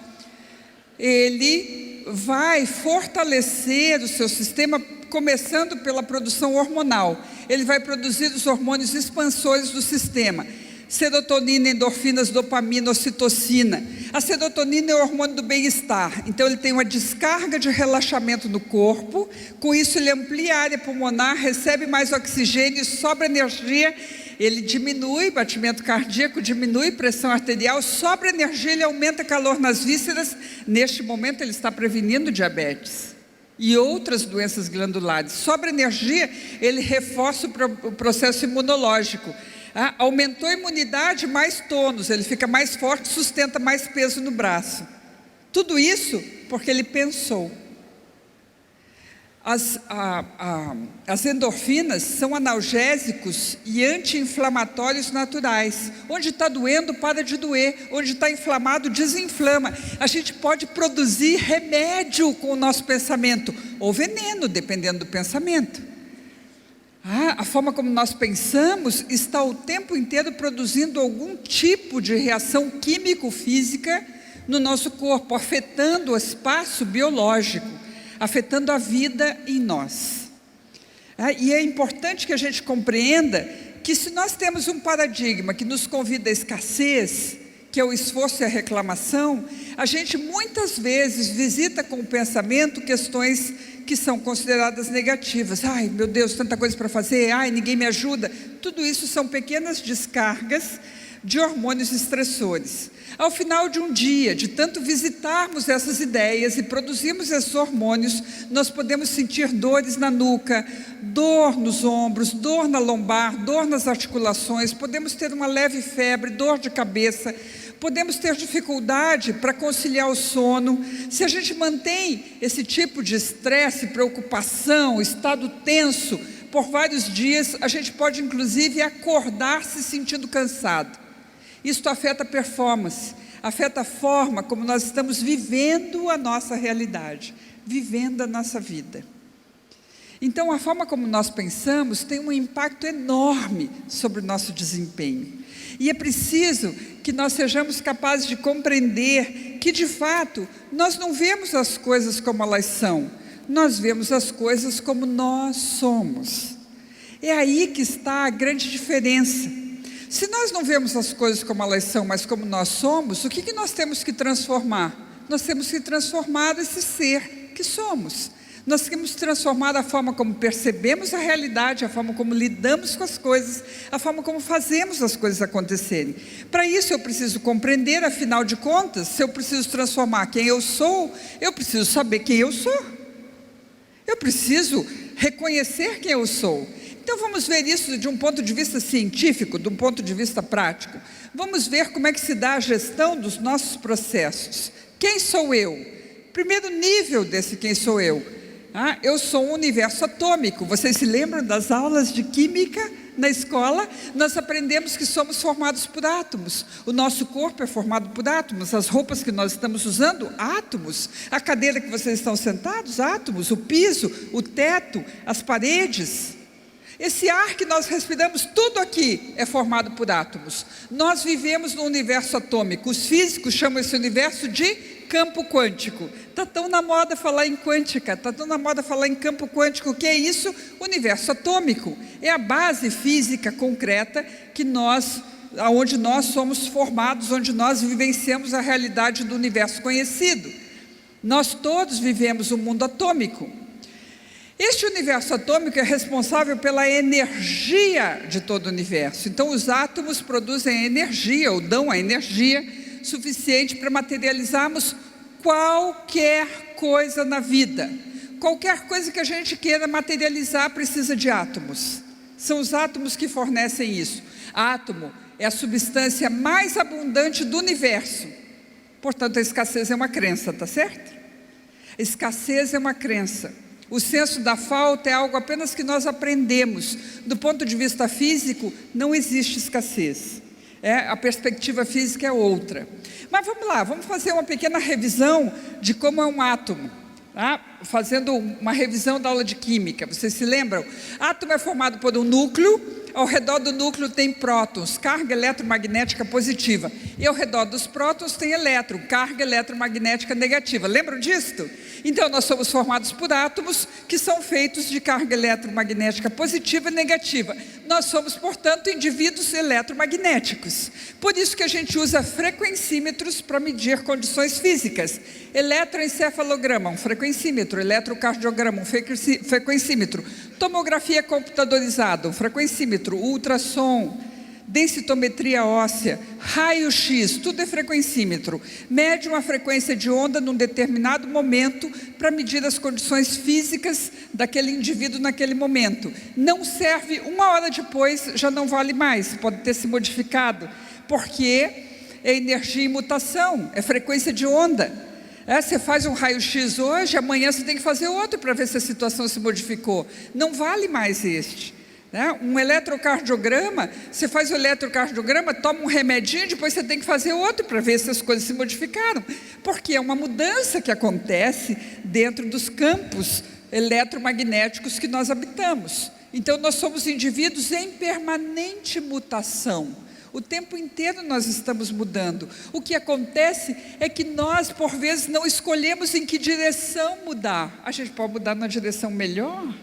ele vai fortalecer o seu sistema, começando pela produção hormonal. Ele vai produzir os hormônios expansores do sistema: serotonina, endorfinas, dopamina, ocitocina. A serotonina é o hormônio do bem-estar, então ele tem uma descarga de relaxamento no corpo. Com isso ele amplia a área pulmonar, recebe mais oxigênio, sobra energia, ele diminui batimento cardíaco, diminui pressão arterial, sobra energia, ele aumenta calor nas vísceras. Neste momento ele está prevenindo diabetes e outras doenças glandulares. Sobra energia, ele reforça o processo imunológico. Aumentou a imunidade, mais tônus, ele fica mais forte, sustenta mais peso no braço. Tudo isso porque ele pensou. As endorfinas são analgésicos e anti-inflamatórios naturais. Onde está doendo, para de doer. Onde está inflamado, desinflama. A gente pode produzir remédio com o nosso pensamento, ou veneno, dependendo do pensamento. A forma como nós pensamos está o tempo inteiro produzindo algum tipo de reação químico-física no nosso corpo, afetando o espaço biológico, afetando a vida em nós. E é importante que a gente compreenda que, se nós temos um paradigma que nos convida à escassez, que é o esforço e a reclamação, a gente muitas vezes visita com o pensamento questões que são consideradas negativas. Ai, meu Deus, tanta coisa para fazer, ai, ninguém me ajuda. Tudo isso são pequenas descargas de hormônios estressores. Ao final de um dia, de tanto visitarmos essas ideias e produzirmos esses hormônios, nós podemos sentir dores na nuca, dor nos ombros, dor na lombar, dor nas articulações, podemos ter uma leve febre, dor de cabeça, podemos ter dificuldade para conciliar o sono. Se a gente mantém esse tipo de estresse, preocupação, estado tenso por vários dias, a gente pode inclusive acordar se sentindo cansado. Isso afeta a performance, afeta a forma como nós estamos vivendo a nossa realidade, vivendo a nossa vida. Então, a forma como nós pensamos tem um impacto enorme sobre o nosso desempenho. E é preciso que nós sejamos capazes de compreender que, de fato, nós não vemos as coisas como elas são, nós vemos as coisas como nós somos. É aí que está a grande diferença. Se nós não vemos as coisas como elas são, mas como nós somos, o que nós temos que transformar? Nós temos que transformar esse ser que somos. Nós temos que transformar a forma como percebemos a realidade, a forma como lidamos com as coisas, a forma como fazemos as coisas acontecerem. Para isso eu preciso compreender, afinal de contas, se eu preciso transformar quem eu sou, eu preciso saber quem eu sou. Eu preciso reconhecer quem eu sou. Então vamos ver isso de um ponto de vista científico, de um ponto de vista prático. Vamos ver como é que se dá a gestão dos nossos processos. Quem sou eu? Primeiro nível desse quem sou eu. Eu sou um universo atômico. Vocês se lembram das aulas de química na escola? Nós aprendemos que somos formados por átomos. O nosso corpo é formado por átomos. As roupas que nós estamos usando, átomos. A cadeira que vocês estão sentados, átomos. O piso, o teto, as paredes. Esse ar que nós respiramos, tudo aqui é formado por átomos. Nós vivemos no universo atômico. Os físicos chamam esse universo de campo quântico. Está tão na moda falar em quântica, está tão na moda falar em campo quântico. O que é isso? Universo atômico. É a base física concreta onde nós somos formados, onde nós vivenciamos a realidade do universo conhecido. Nós todos vivemos um mundo atômico. Este universo atômico é responsável pela energia de todo o universo. Então os átomos produzem a energia, ou dão a energia, suficiente para materializarmos qualquer coisa na vida. Qualquer coisa que a gente queira materializar precisa de átomos. São os átomos que fornecem isso. Átomo é a substância mais abundante do universo. Portanto, a escassez é uma crença, tá certo? A escassez é uma crença. O senso da falta é algo apenas que nós aprendemos. Do ponto de vista físico, não existe escassez. A perspectiva física é outra. Mas vamos lá, vamos fazer uma pequena revisão de como é um átomo. Fazendo uma revisão da aula de química. Vocês se lembram? Átomo é formado por um núcleo. Ao redor do núcleo tem prótons, carga eletromagnética positiva. E ao redor dos prótons tem elétron, carga eletromagnética negativa. Lembram disso? Então nós somos formados por átomos que são feitos de carga eletromagnética positiva e negativa. Nós somos, portanto, indivíduos eletromagnéticos. Por isso que a gente usa frequencímetros para medir condições físicas. Eletroencefalograma, um frequencímetro. Eletrocardiograma, um frequencímetro. Tomografia computadorizada, um frequencímetro. Ultrassom, densitometria óssea, raio-x, tudo é frequencímetro. Mede uma frequência de onda num determinado momento para medir as condições físicas daquele indivíduo naquele momento. Não serve, uma hora depois já não vale mais, pode ter se modificado, porque é energia em mutação, é frequência de onda. Você faz um raio-x hoje, amanhã você tem que fazer outro para ver se a situação se modificou. Não vale mais este. Um eletrocardiograma, você faz o eletrocardiograma, toma um remedinho, depois você tem que fazer outro para ver se as coisas se modificaram. Porque é uma mudança que acontece dentro dos campos eletromagnéticos que nós habitamos. Então nós somos indivíduos em permanente mutação. O tempo inteiro nós estamos mudando. O que acontece é que nós, por vezes, não escolhemos em que direção mudar. A gente pode mudar na direção melhor.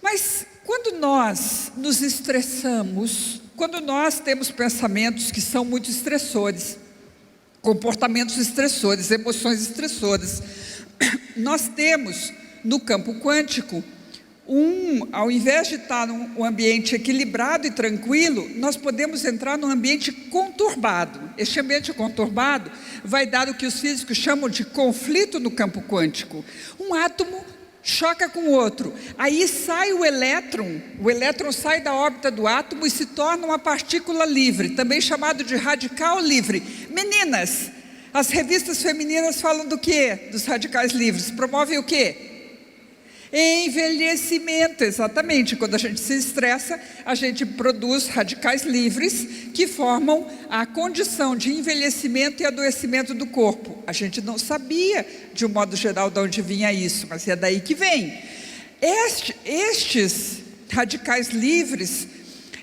Mas quando nós nos estressamos, quando nós temos pensamentos que são muito estressores, comportamentos estressores, emoções estressoras, nós temos no campo quântico, ao invés de estar num ambiente equilibrado e tranquilo, nós podemos entrar num ambiente conturbado. Este ambiente conturbado vai dar o que os físicos chamam de conflito no campo quântico. Um átomo choca com o outro, aí sai o elétron sai da órbita do átomo e se torna uma partícula livre, também chamado de radical livre. Meninas, as revistas femininas falam do quê? Dos radicais livres, promovem o quê? Envelhecimento, exatamente. Quando a gente se estressa, a gente produz radicais livres que formam a condição de envelhecimento e adoecimento do corpo. A gente não sabia, de um modo geral, de onde vinha isso, mas é daí que vem. Estes radicais livres,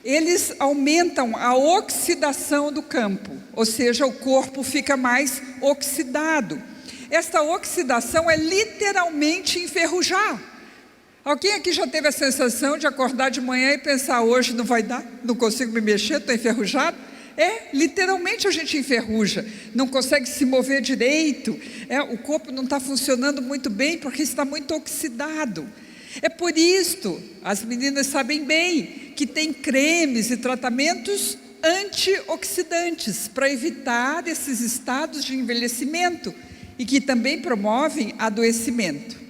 eles aumentam a oxidação do campo, ou seja, o corpo fica mais oxidado. Esta oxidação é literalmente enferrujar. Alguém aqui já teve a sensação de acordar de manhã e pensar, hoje não vai dar, não consigo me mexer, estou enferrujado? Literalmente a gente enferruja, não consegue se mover direito, o corpo não está funcionando muito bem porque está muito oxidado. É por isso, as meninas sabem bem, que tem cremes e tratamentos antioxidantes para evitar esses estados de envelhecimento e que também promovem adoecimento.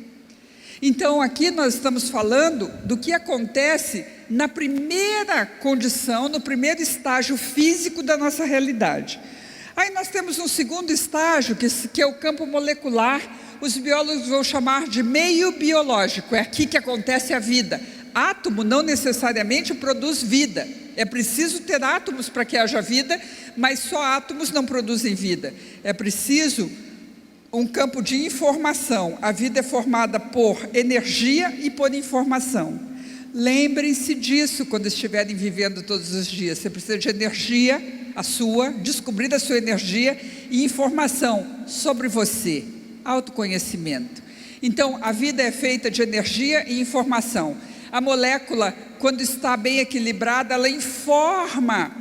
Então aqui nós estamos falando do que acontece na primeira condição, no primeiro estágio físico da nossa realidade. Aí nós temos um segundo estágio, que é o campo molecular, os biólogos vão chamar de meio biológico, é aqui que acontece a vida. Átomo não necessariamente produz vida, é preciso ter átomos para que haja vida, mas só átomos não produzem vida, é preciso um campo de informação. A vida é formada por energia e por informação. Lembrem-se disso quando estiverem vivendo todos os dias. Você precisa de energia, descobrir a sua energia e informação sobre você, autoconhecimento. Então, a vida é feita de energia e informação. A molécula, quando está bem equilibrada, ela informa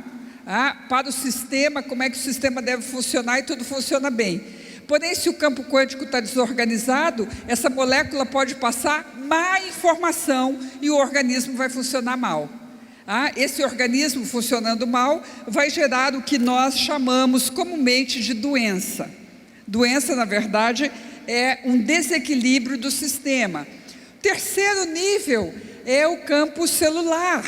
para o sistema como é que o sistema deve funcionar e tudo funciona bem. Porém, se o campo quântico está desorganizado, essa molécula pode passar má informação e o organismo vai funcionar mal. esse organismo funcionando mal vai gerar o que nós chamamos comumente de doença. Doença, na verdade, é um desequilíbrio do sistema. Terceiro nível é o campo celular.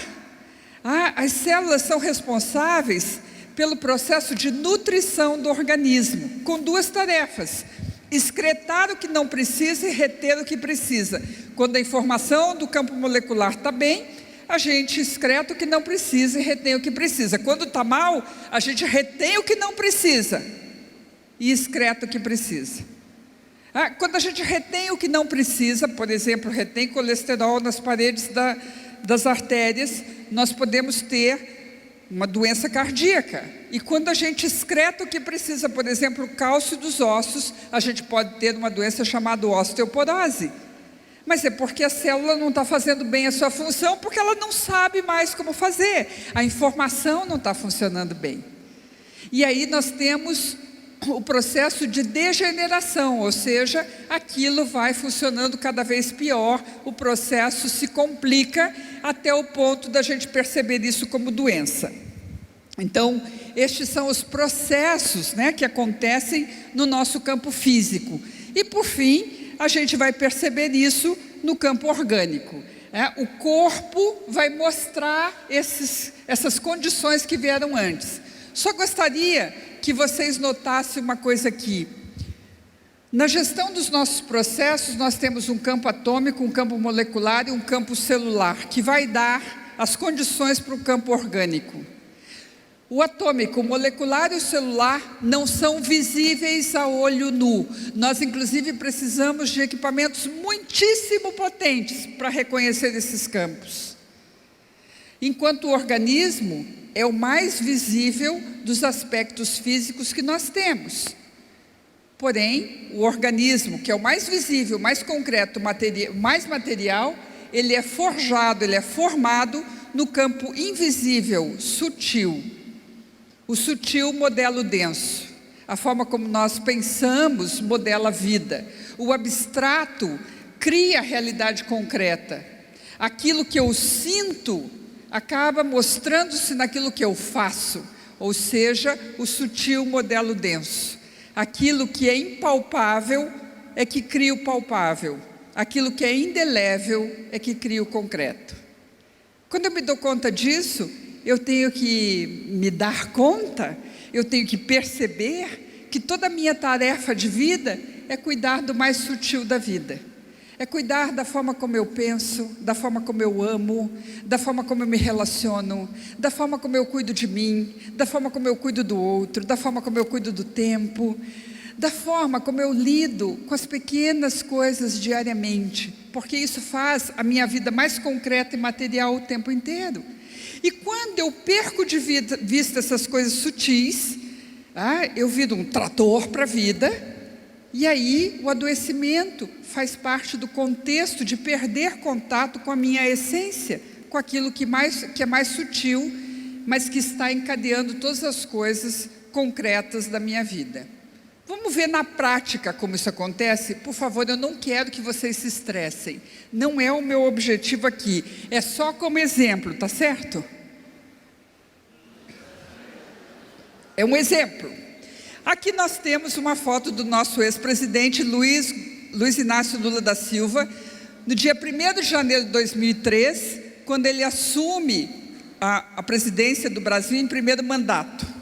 As células são responsáveis pelo processo de nutrição do organismo, com duas tarefas: excretar o que não precisa e reter o que precisa. Quando a informação do campo molecular está bem, a gente excreta o que não precisa e retém o que precisa. Quando está mal, a gente retém o que não precisa e excreta o que precisa. Quando a gente retém o que não precisa, por exemplo, retém colesterol nas paredes das artérias, nós podemos ter uma doença cardíaca. E quando a gente excreta o que precisa, por exemplo, o cálcio dos ossos, a gente pode ter uma doença chamada osteoporose. Mas é porque a célula não está fazendo bem a sua função, porque ela não sabe mais como fazer. A informação não está funcionando bem. E aí nós temos o processo de degeneração, ou seja, aquilo vai funcionando cada vez pior, o processo se complica até o ponto da gente perceber isso como doença. Então, estes são os processos, que acontecem no nosso campo físico. E por fim, a gente vai perceber isso no campo orgânico. O corpo vai mostrar essas condições que vieram antes. Só gostaria que vocês notassem uma coisa aqui. Na gestão dos nossos processos, nós temos um campo atômico, um campo molecular e um campo celular, que vai dar as condições para o campo orgânico. O atômico, o molecular e o celular não são visíveis a olho nu. Nós, inclusive, precisamos de equipamentos muitíssimo potentes para reconhecer esses campos. Enquanto o organismo é o mais visível dos aspectos físicos que nós temos. Porém, o organismo, que é o mais visível, mais concreto, mais material, ele é forjado, ele é formado no campo invisível, sutil. O sutil modela o denso. A forma como nós pensamos modela a vida. O abstrato cria a realidade concreta. Aquilo que eu sinto acaba mostrando-se naquilo que eu faço. Ou seja, o sutil modela o denso. Aquilo que é impalpável é que cria o palpável. Aquilo que é indelével é que cria o concreto. Quando eu me dou conta disso, eu tenho que me dar conta, eu tenho que perceber que toda a minha tarefa de vida é cuidar do mais sutil da vida. É cuidar da forma como eu penso, da forma como eu amo, da forma como eu me relaciono, da forma como eu cuido de mim, da forma como eu cuido do outro, da forma como eu cuido do tempo, da forma como eu lido com as pequenas coisas diariamente, porque isso faz a minha vida mais concreta e material o tempo inteiro. E quando eu perco de vista essas coisas sutis, eu viro um trator para a vida, e aí o adoecimento faz parte do contexto de perder contato com a minha essência, com aquilo que é mais sutil, mas que está encadeando todas as coisas concretas da minha vida. Vamos ver na prática como isso acontece? Por favor, eu não quero que vocês se estressem. Não é o meu objetivo aqui. É só como exemplo, tá certo? É um exemplo. Aqui nós temos uma foto do nosso ex-presidente Luiz Inácio Lula da Silva, no dia 1º de janeiro de 2003, quando ele assume a presidência do Brasil em primeiro mandato.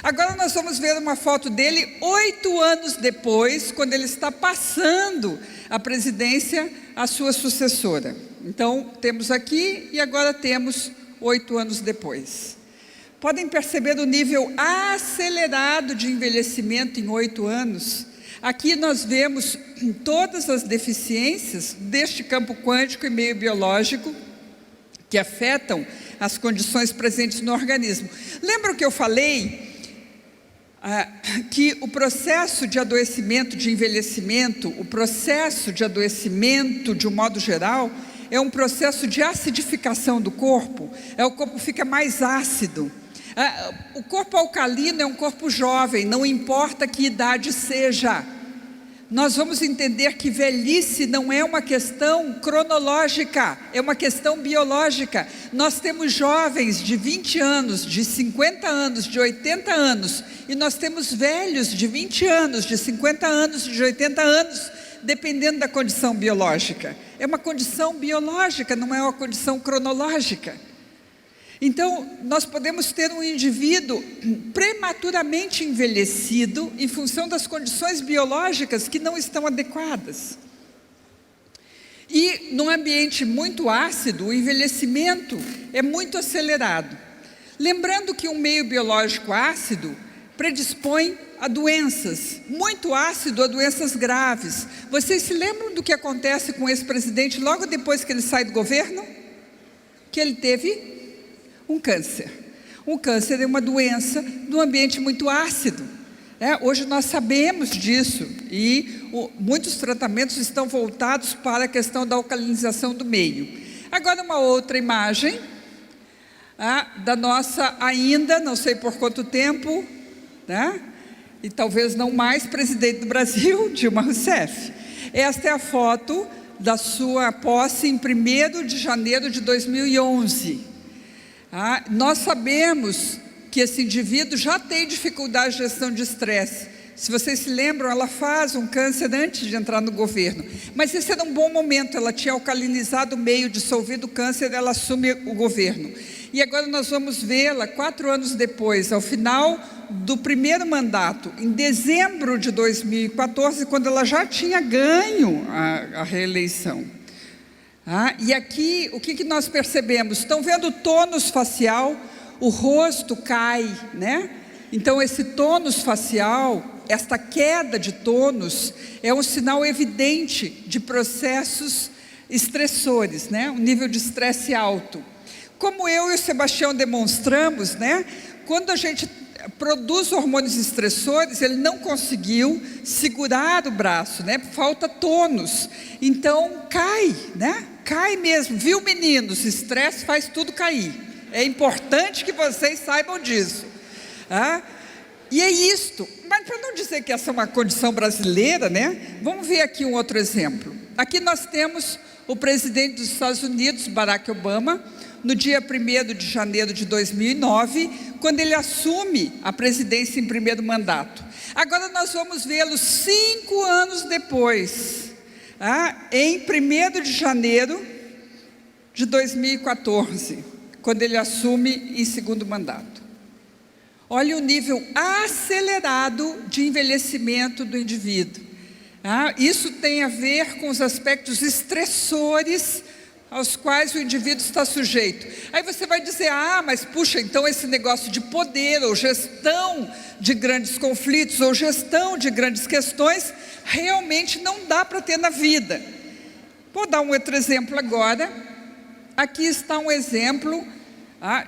Agora nós vamos ver uma foto dele 8 anos depois, quando ele está passando a presidência à sua sucessora. Então, temos aqui e agora temos 8 anos depois. Podem perceber o nível acelerado de envelhecimento em 8 anos? Aqui nós vemos todas as deficiências deste campo quântico e meio biológico que afetam as condições presentes no organismo. Lembra que eu falei que o processo de adoecimento, de envelhecimento, o processo de adoecimento, de um modo geral, é um processo de acidificação do corpo. O corpo fica mais ácido. O corpo alcalino é um corpo jovem, não importa que idade seja. nós vamos entender que velhice não é uma questão cronológica, é uma questão biológica. Nós temos jovens de 20 anos, de 50 anos, de 80 anos, e nós temos velhos de 20 anos, de 50 anos, de 80 anos, dependendo da condição biológica. É uma condição biológica, não é uma condição cronológica. Então, nós podemos ter um indivíduo prematuramente envelhecido em função das condições biológicas que não estão adequadas. E, num ambiente muito ácido, o envelhecimento é muito acelerado. Lembrando que um meio biológico ácido predispõe a doenças, muito ácido, a doenças graves. Vocês se lembram do que acontece com esse presidente logo depois que ele sai do governo? Que ele teve um câncer. O câncer é uma doença do ambiente muito ácido. Hoje nós sabemos disso e muitos tratamentos estão voltados para a questão da alcalinização do meio. Agora uma outra imagem da nossa ainda, não sei por quanto tempo, e talvez não mais, presidente do Brasil, Dilma Rousseff. Esta é a foto da sua posse em 1º de janeiro de 2011. Nós sabemos que esse indivíduo já tem dificuldade de gestão de estresse. Se vocês se lembram, ela faz um câncer antes de entrar no governo. Mas esse era um bom momento, ela tinha alcalinizado o meio, dissolvido o câncer, ela assume o governo. E agora nós vamos vê-la 4 anos depois, ao final do primeiro mandato, em dezembro de 2014, quando ela já tinha ganho a reeleição. E aqui, o que nós percebemos? Estão vendo o tônus facial? O rosto cai, né? Então, esse tônus facial, esta queda de tônus, é um sinal evidente de processos estressores, né? Um nível de estresse alto. Como eu e o Sebastião demonstramos, né? Quando a gente produz hormônios estressores, ele não conseguiu segurar o braço, né? Falta tônus. Então, cai, né? Cai mesmo, viu, meninos? Estresse faz tudo cair. É importante que vocês saibam disso. E é isto. Mas para não dizer que essa é uma condição brasileira, né? Vamos ver aqui um outro exemplo. Aqui nós temos o presidente dos Estados Unidos, Barack Obama, no dia 1º de janeiro de 2009, quando ele assume a presidência em primeiro mandato. Agora nós vamos vê-lo 5 anos depois, em 1º de janeiro de 2014, quando ele assume em segundo mandato. Olha o nível acelerado de envelhecimento do indivíduo. Isso tem a ver com os aspectos estressores aos quais o indivíduo está sujeito. Aí você vai dizer, mas puxa, então esse negócio de poder, ou gestão de grandes conflitos, ou gestão de grandes questões, realmente não dá para ter na vida. Vou dar um outro exemplo agora. Aqui está um exemplo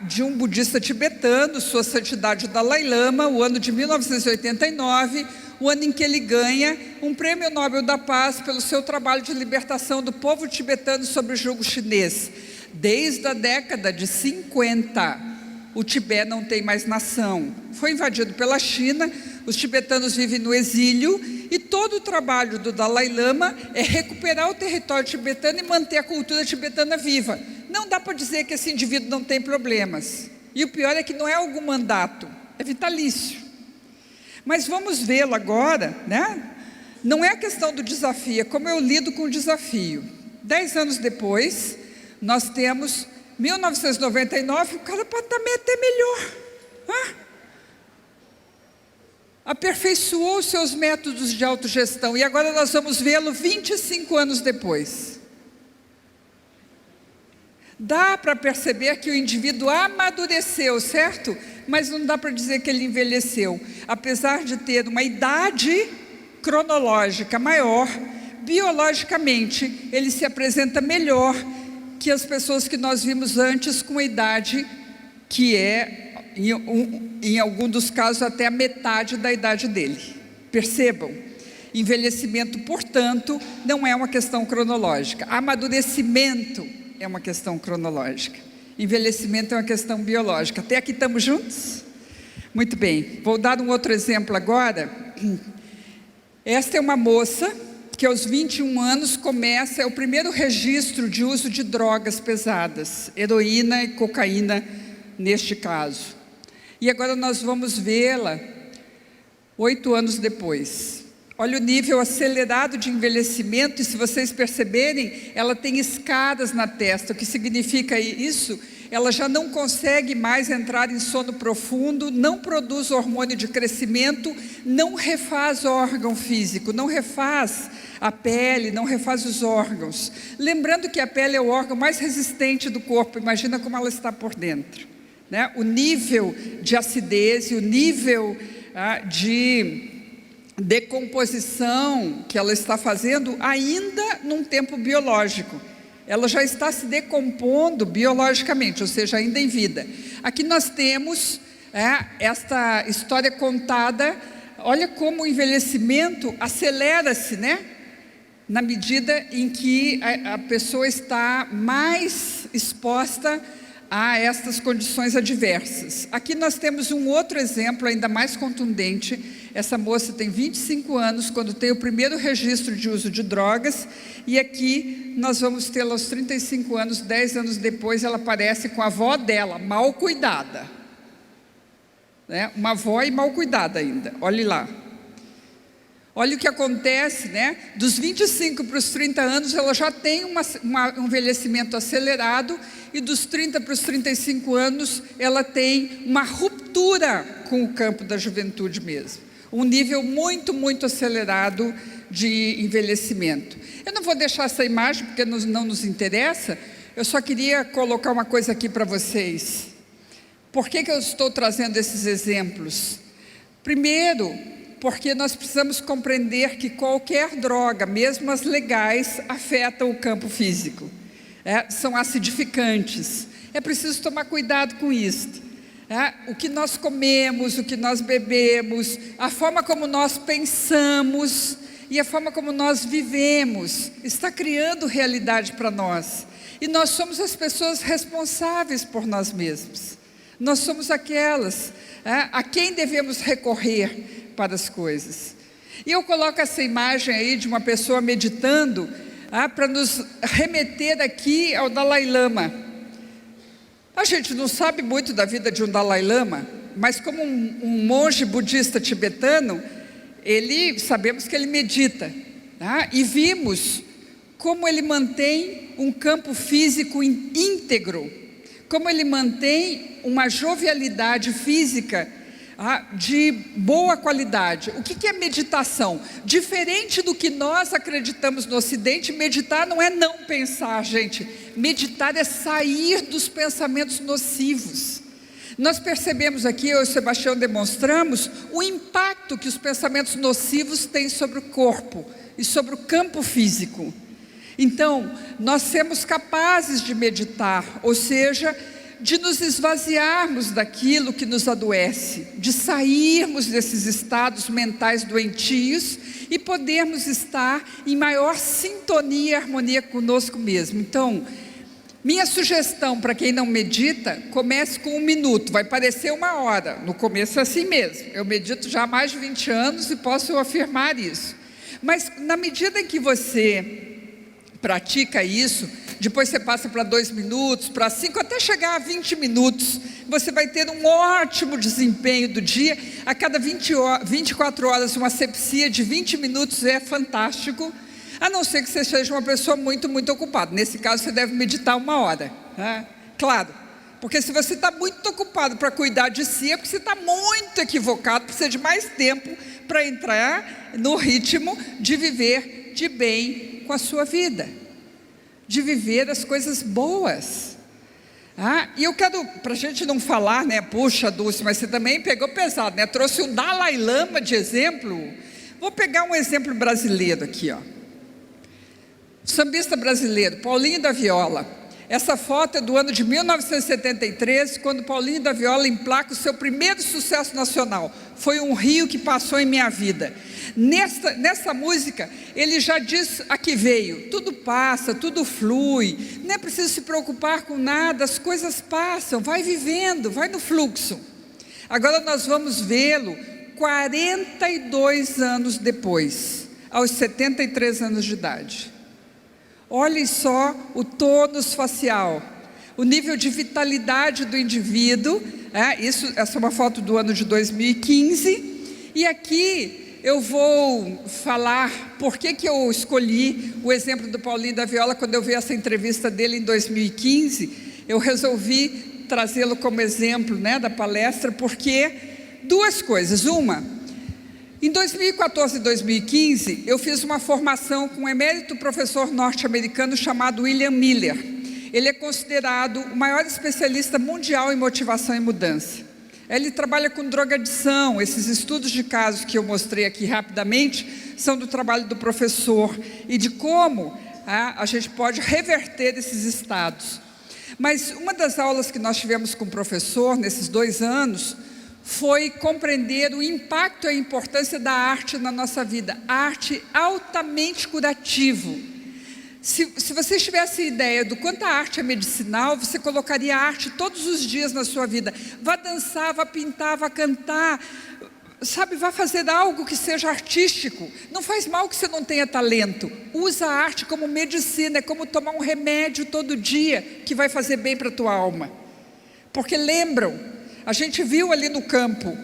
de um budista tibetano, Sua Santidade Dalai Lama, o ano de 1989, o ano em que ele ganha um prêmio Nobel da Paz pelo seu trabalho de libertação do povo tibetano sob o jugo chinês. Desde a década de 50, o Tibete não tem mais nação. Foi invadido pela China, os tibetanos vivem no exílio, e todo o trabalho do Dalai Lama é recuperar o território tibetano e manter a cultura tibetana viva. Não dá para dizer que esse indivíduo não tem problemas. E o pior é que não é algum mandato, é vitalício. Mas vamos vê-lo agora, né? Não é a questão do desafio, é como eu lido com o desafio. 10 anos depois, nós temos 1999, o cara pode também até melhor. Aperfeiçoou os seus métodos de autogestão e agora nós vamos vê-lo 25 anos depois. Dá para perceber que o indivíduo amadureceu, certo? Mas não dá para dizer que ele envelheceu. Apesar de ter uma idade cronológica maior, biologicamente, ele se apresenta melhor que as pessoas que nós vimos antes com a idade que é, em algum dos casos, até a metade da idade dele. Percebam? Envelhecimento, portanto, não é uma questão cronológica. Amadurecimento é uma questão cronológica. Envelhecimento é uma questão biológica. Até aqui estamos juntos? Muito bem. Vou dar um outro exemplo agora. Esta é uma moça que aos 21 anos começa, é o primeiro registro de uso de drogas pesadas, heroína e cocaína neste caso. E agora nós vamos vê-la 8 anos depois. Olha o nível acelerado de envelhecimento, e se vocês perceberem, ela tem escadas na testa. O que significa isso? Ela já não consegue mais entrar em sono profundo, não produz hormônio de crescimento, não refaz órgão físico, não refaz a pele, não refaz os órgãos. Lembrando que a pele é o órgão mais resistente do corpo, imagina como ela está por dentro, né? O nível de acidez e o nível de decomposição que ela está fazendo ainda num tempo biológico. Ela já está se decompondo biologicamente, ou seja, ainda em vida. Aqui nós temos esta história contada. Olha como o envelhecimento acelera-se, né? Na medida em que a pessoa está mais exposta a estas condições adversas. Aqui nós temos um outro exemplo ainda mais contundente. Essa moça tem 25 anos quando tem o primeiro registro de uso de drogas, e aqui nós vamos tê-la aos 35 anos, 10 anos depois ela aparece com a avó dela, mal cuidada, né? Uma avó e mal cuidada ainda, olhe lá. Olha o que acontece, né? Dos 25 para os 30 anos, ela já tem um envelhecimento acelerado, e dos 30 para os 35 anos, ela tem uma ruptura com o campo da juventude mesmo. Um nível muito, muito acelerado de envelhecimento. Eu não vou deixar essa imagem, porque não nos interessa. Eu só queria colocar uma coisa aqui para vocês. Por que eu estou trazendo esses exemplos? Primeiro, porque nós precisamos compreender que qualquer droga, mesmo as legais, afetam o campo físico. São acidificantes. É preciso tomar cuidado com isso. O que nós comemos, o que nós bebemos, a forma como nós pensamos e a forma como nós vivemos, está criando realidade para nós. E nós somos as pessoas responsáveis por nós mesmos. Nós somos aquelas a quem devemos recorrer para as coisas. E eu coloco essa imagem aí de uma pessoa meditando para nos remeter aqui ao Dalai Lama. A gente não sabe muito da vida de um Dalai Lama, mas como um monge budista tibetano, sabemos que ele medita, e vimos como ele mantém um campo físico íntegro, como ele mantém uma jovialidade física de boa qualidade. O que é meditação? Diferente do que nós acreditamos no Ocidente, meditar não é não pensar, gente. Meditar é sair dos pensamentos nocivos. Nós percebemos aqui, eu e o Sebastião demonstramos, o impacto que os pensamentos nocivos têm sobre o corpo e sobre o campo físico. Então, nós sermos capazes de meditar, ou seja, de nos esvaziarmos daquilo que nos adoece, de sairmos desses estados mentais doentios e podermos estar em maior sintonia e harmonia conosco mesmo. Então, minha sugestão para quem não medita, comece com 1 minuto, vai parecer 1 hora, no começo é assim mesmo. Eu medito já há mais de 20 anos e posso afirmar isso. Mas na medida em que você pratica isso, depois você passa para 2 minutos, para 5, até chegar a 20 minutos, você vai ter um ótimo desempenho do dia. A cada 24 horas, uma asepsia de 20 minutos é fantástico, a não ser que você seja uma pessoa muito, muito ocupada. Nesse caso, você deve meditar 1 hora, claro, porque se você está muito ocupado para cuidar de si, é porque você está muito equivocado, precisa de mais tempo para entrar no ritmo de viver de bem com a sua vida, de viver as coisas boas. E eu quero, para a gente não falar, puxa, Dulce, mas você também pegou pesado, trouxe o Dalai Lama de exemplo. Vou pegar um exemplo brasileiro aqui, sambista brasileiro, Paulinho da Viola. Essa foto é do ano de 1973, quando Paulinho da Viola emplaca o seu primeiro sucesso nacional. Foi um rio que passou em minha vida. Nessa música, ele já diz a que veio: tudo passa, tudo flui, não é preciso se preocupar com nada, as coisas passam, vai vivendo, vai no fluxo. Agora nós vamos vê-lo 42 anos depois, aos 73 anos de idade. Olhem só o tônus facial, o nível de vitalidade do indivíduo. Essa é uma foto do ano de 2015. E aqui eu vou falar por que eu escolhi o exemplo do Paulinho da Viola. Quando eu vi essa entrevista dele em 2015, eu resolvi trazê-lo como exemplo, da palestra, porque duas coisas. Uma, em 2014 e 2015, eu fiz uma formação com um emérito professor norte-americano chamado William Miller. Ele é considerado o maior especialista mundial em motivação e mudança. Ele trabalha com drogadição. Esses estudos de casos que eu mostrei aqui rapidamente são do trabalho do professor e de como a gente pode reverter esses estados. Mas uma das aulas que nós tivemos com o professor nesses 2 anos foi compreender o impacto e a importância da arte na nossa vida. A arte altamente curativo. Se vocês tivessem ideia do quanto a arte é medicinal, você colocaria arte todos os dias na sua vida. Vá dançar, vá pintar, vá cantar, vá fazer algo que seja artístico. Não faz mal que você não tenha talento. Usa a arte como medicina, é como tomar um remédio todo dia que vai fazer bem para a tua alma. Porque lembram, a gente viu ali no campo,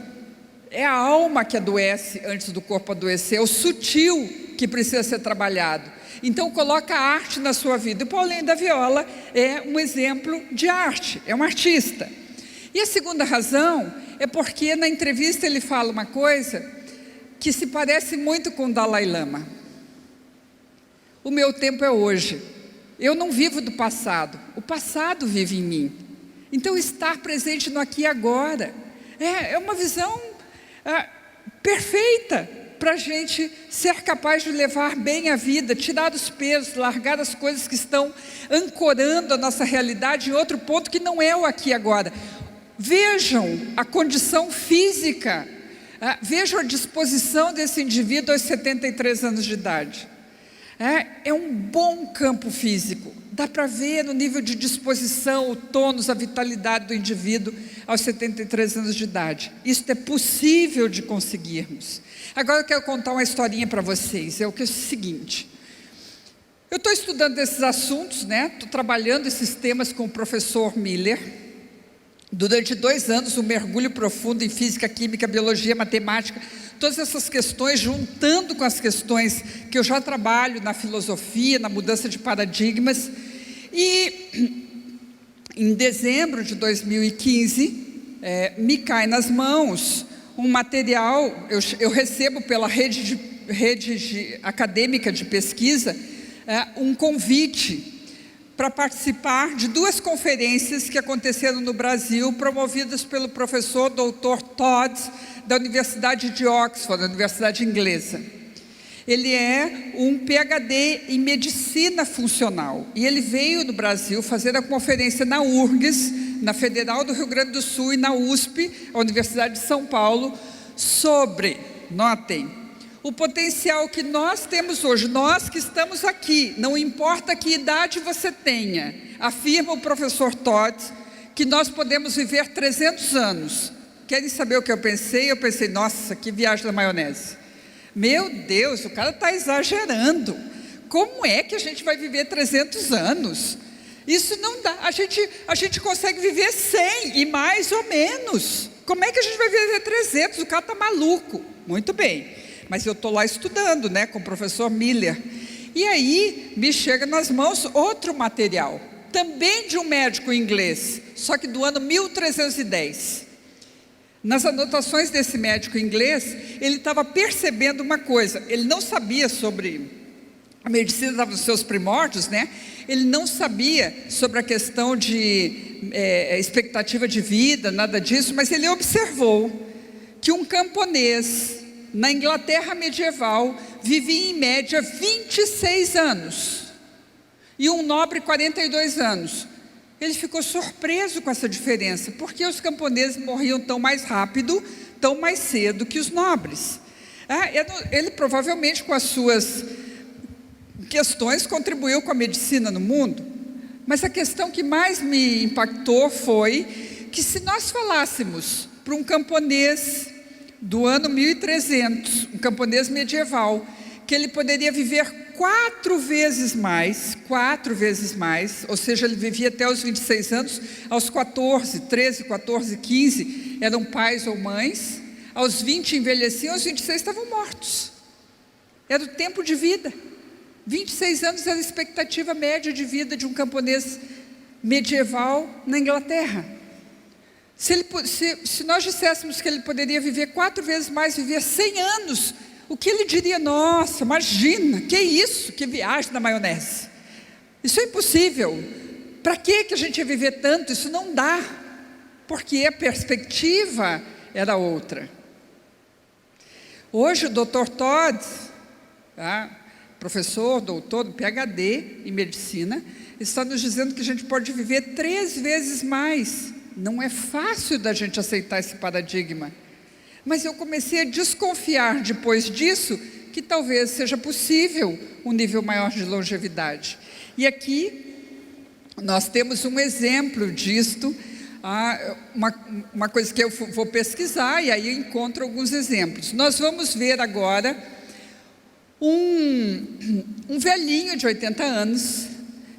é a alma que adoece antes do corpo adoecer, é o sutil que precisa ser trabalhado. Então coloca a arte na sua vida. O Paulinho da Viola é um exemplo de arte, é um artista. E a segunda razão é porque na entrevista ele fala uma coisa que se parece muito com o Dalai Lama. O meu tempo é hoje. Eu não vivo do passado, o passado vive em mim. Então estar presente no aqui e agora é uma visão perfeita para a gente ser capaz de levar bem a vida, tirar os pesos, largar as coisas que estão ancorando a nossa realidade em outro ponto que não é o aqui e agora. Vejam a condição física, vejam a disposição desse indivíduo aos 73 anos de idade. É um bom campo físico, dá para ver no nível de disposição, o tônus, a vitalidade do indivíduo aos 73 anos de idade. Isso é possível de conseguirmos. Agora eu quero contar uma historinha para vocês. É o seguinte: eu estou estudando esses assuntos, estou trabalhando esses temas com o professor Miller. Durante 2 anos, um mergulho profundo em física, química, biologia, matemática, todas essas questões, juntando com as questões que eu já trabalho na filosofia, na mudança de paradigmas. E em dezembro de 2015, me cai nas mãos um material. Eu recebo pela rede acadêmica de pesquisa um convite para participar de 2 conferências que aconteceram no Brasil, promovidas pelo professor Dr. Todd, da Universidade de Oxford, da Universidade Inglesa. Ele é um PhD em medicina funcional e ele veio no Brasil fazer a conferência na URGS, na Federal do Rio Grande do Sul, e na USP, a Universidade de São Paulo, sobre, notem, o potencial que nós temos hoje, nós que estamos aqui, não importa que idade você tenha, afirma o professor Todd, que nós podemos viver 300 anos. Querem saber o que eu pensei? Eu pensei, nossa, que viagem da maionese. Meu Deus, o cara está exagerando. Como é que a gente vai viver 300 anos? Isso não dá. A gente consegue viver 100 e mais ou menos. Como é que a gente vai viver 300? O cara está maluco. Muito bem. Mas eu estou lá estudando, com o professor Miller. E aí me chega nas mãos outro material, também de um médico inglês, só que do ano 1310. Nas anotações desse médico inglês, ele estava percebendo uma coisa. Ele não sabia sobre a medicina, estava nos seus primórdios, Ele não sabia sobre a questão de expectativa de vida, nada disso, mas ele observou que um camponês na Inglaterra medieval vivia em média 26 anos e um nobre 42 anos. Ele ficou surpreso com essa diferença, porque os camponeses morriam tão mais rápido, tão mais cedo que os nobres. Ele provavelmente, com as suas questões, contribuiu com a medicina no mundo, mas a questão que mais me impactou foi que, se nós falássemos para um camponês do ano 1300, um camponês medieval, que ele poderia viver 4 vezes mais, ou seja, ele vivia até os 26 anos, aos 14, 13, 14, 15, eram pais ou mães, aos 20 envelheciam, aos 26 estavam mortos. Era o tempo de vida. 26 anos era a expectativa média de vida de um camponês medieval na Inglaterra. Se nós disséssemos que ele poderia viver 4 vezes mais, viver 100 anos, o que ele diria? Nossa, imagina, que isso, que viagem na maionese. Isso é impossível. Para que a gente ia viver tanto? Isso não dá, porque a perspectiva era outra. Hoje o Dr. Todd, professor, doutor, PhD em medicina, está nos dizendo que a gente pode viver 3 vezes mais. Não é fácil da gente aceitar esse paradigma. Mas eu comecei a desconfiar depois disso que talvez seja possível um nível maior de longevidade. E aqui nós temos um exemplo disto, uma coisa que eu vou pesquisar e aí eu encontro alguns exemplos. Nós vamos ver agora um velhinho de 80 anos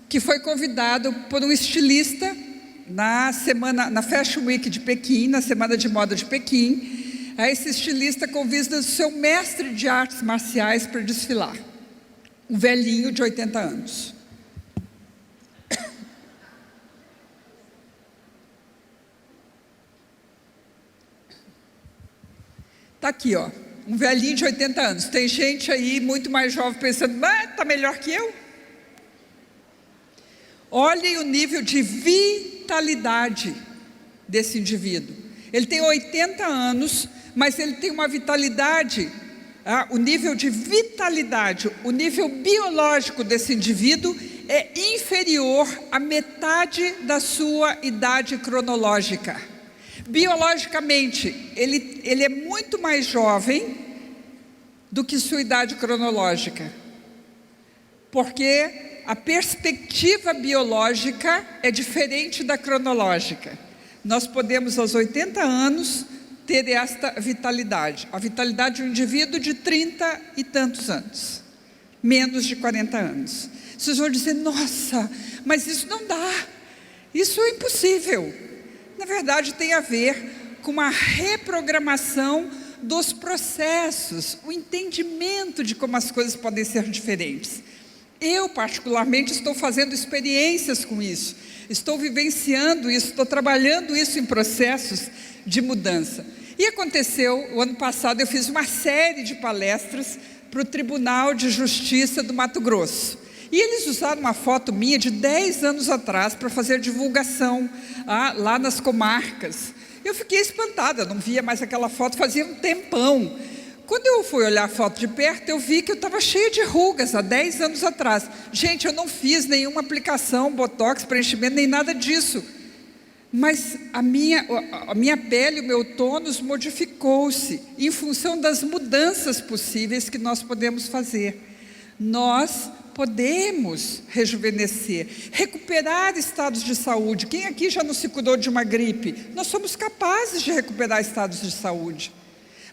que foi convidado por um estilista na Fashion Week de Pequim, na Semana de Moda de Pequim. Esse estilista convida o seu mestre de artes marciais para desfilar. Um velhinho de 80 anos. Está aqui, ó, um velhinho de 80 anos. Tem gente aí muito mais jovem pensando, está melhor que eu? Olhem o nível de vitalidade desse indivíduo. Ele tem 80 anos, mas ele tem uma vitalidade, o nível de vitalidade, o nível biológico desse indivíduo é inferior à metade da sua idade cronológica. Biologicamente, ele é muito mais jovem do que sua idade cronológica, porque a perspectiva biológica é diferente da cronológica. Nós podemos, aos 80 anos, ter esta vitalidade. A vitalidade de um indivíduo de 30 e tantos anos, menos de 40 anos. Vocês vão dizer, nossa, mas isso não dá, isso é impossível. Na verdade, tem a ver com uma reprogramação dos processos, o entendimento de como as coisas podem ser diferentes. Eu, particularmente, estou fazendo experiências com isso, estou vivenciando isso, estou trabalhando isso em processos de mudança. E aconteceu, o ano passado, eu fiz uma série de palestras para o Tribunal de Justiça do Mato Grosso. E eles usaram uma foto minha de 10 anos atrás para fazer divulgação lá nas comarcas. Eu fiquei espantada, não via mais aquela foto, fazia um tempão. Quando eu fui olhar a foto de perto, eu vi que eu estava cheia de rugas há 10 anos atrás. Gente, eu não fiz nenhuma aplicação, botox, preenchimento, nem nada disso. Mas a minha pele, o meu tônus modificou-se em função das mudanças possíveis que nós podemos fazer. Nós podemos rejuvenescer, recuperar estados de saúde. Quem aqui já não se curou de uma gripe? Nós somos capazes de recuperar estados de saúde.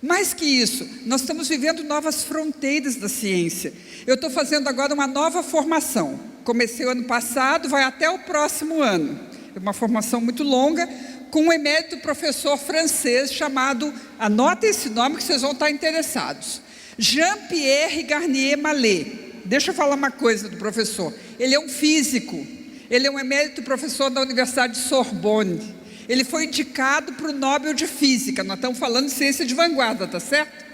Mais que isso, nós estamos vivendo novas fronteiras da ciência. Eu estou fazendo agora uma nova formação. Comecei o ano passado, vai até o próximo ano. É uma formação muito longa, com um emérito professor francês chamado, anotem esse nome que vocês vão estar interessados, Jean-Pierre Garnier Mallet. Deixa eu falar uma coisa do professor. Ele é um físico, ele é um emérito professor da Universidade de Sorbonne. Ele foi indicado para o Nobel de Física. Nós estamos falando de ciência de vanguarda, tá certo?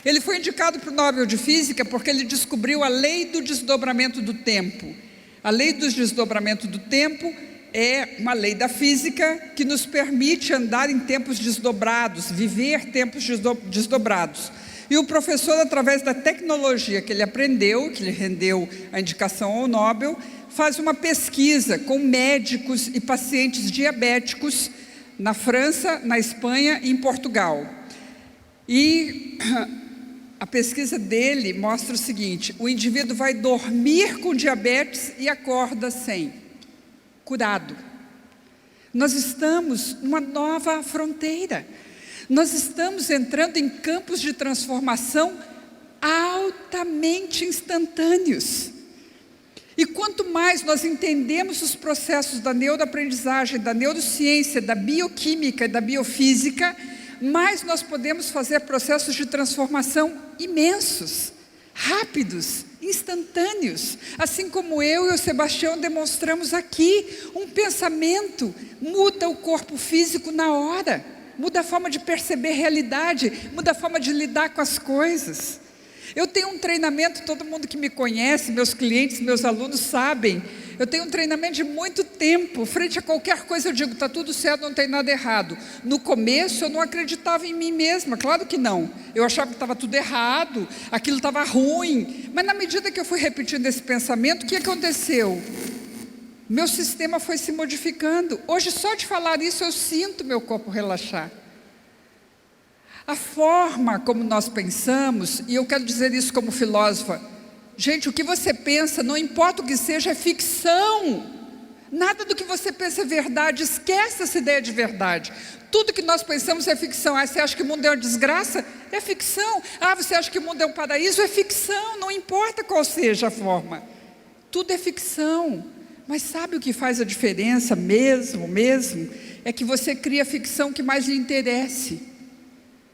Ele foi indicado para o Nobel de Física porque ele descobriu a lei do desdobramento do tempo. A lei do desdobramento do tempo é uma lei da física que nos permite andar em tempos desdobrados, viver tempos desdobrados. E o professor, através da tecnologia que ele aprendeu, que lhe rendeu a indicação ao Nobel, faz uma pesquisa com médicos e pacientes diabéticos na França, na Espanha e em Portugal. E a pesquisa dele mostra o seguinte: o indivíduo vai dormir com diabetes e acorda sem, curado. Nós estamos numa nova fronteira. Nós estamos entrando em campos de transformação altamente instantâneos. E quanto mais nós entendemos os processos da neuroaprendizagem, da neurociência, da bioquímica e da biofísica, mais nós podemos fazer processos de transformação imensos, rápidos, instantâneos. Assim como eu e o Sebastião demonstramos aqui, um pensamento muda o corpo físico na hora, muda a forma de perceber realidade, muda a forma de lidar com as coisas. Eu tenho um treinamento, todo mundo que me conhece, meus clientes, meus alunos sabem, eu tenho um treinamento de muito tempo, frente a qualquer coisa eu digo, está tudo certo, não tem nada errado. No começo eu não acreditava em mim mesma, claro que não, eu achava que estava tudo errado, aquilo estava ruim, mas na medida que eu fui repetindo esse pensamento, o que aconteceu? Meu sistema foi se modificando. Hoje só de falar isso eu sinto meu corpo relaxar. A forma como nós pensamos, e eu quero dizer isso como filósofa, gente, o que você pensa, não importa o que seja, é ficção. Nada do que você pensa é verdade, esquece essa ideia de verdade. Tudo que nós pensamos é ficção. Ah, você acha que o mundo é uma desgraça? É ficção. Ah, você acha que o mundo é um paraíso? É ficção, não importa qual seja a forma. Tudo é ficção. Mas sabe o que faz a diferença mesmo? É que você cria a ficção que mais lhe interesse.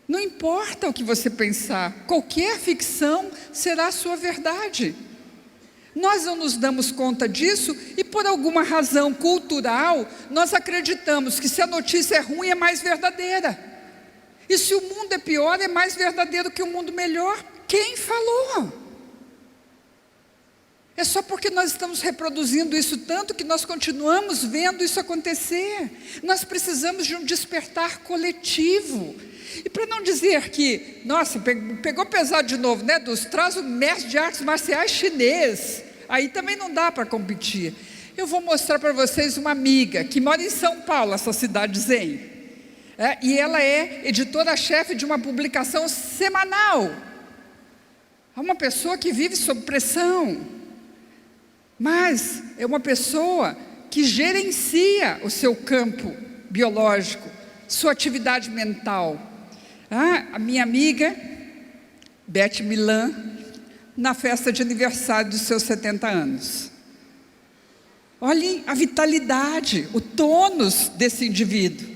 Não importa o que você pensar, qualquer ficção será a sua verdade. Nós não nos damos conta disso e por alguma razão cultural, nós acreditamos que se a notícia é ruim é mais verdadeira. E se o mundo é pior, é mais verdadeiro que o mundo melhor. Quem falou? É só porque nós estamos reproduzindo isso tanto que nós continuamos vendo isso acontecer. Nós precisamos de um despertar coletivo. E para não dizer que, nossa, pegou pesado de novo, né? Traz o mestre de artes marciais chinês, aí também não dá para competir. Eu vou mostrar para vocês uma amiga que mora em São Paulo, essa cidade zen, e ela é editora-chefe de uma publicação semanal. É uma pessoa que vive sob pressão, mas é uma pessoa que gerencia o seu campo biológico, sua atividade mental. A minha amiga, Beth Milan, na festa de aniversário dos seus 70 anos. Olhem a vitalidade, o tônus desse indivíduo.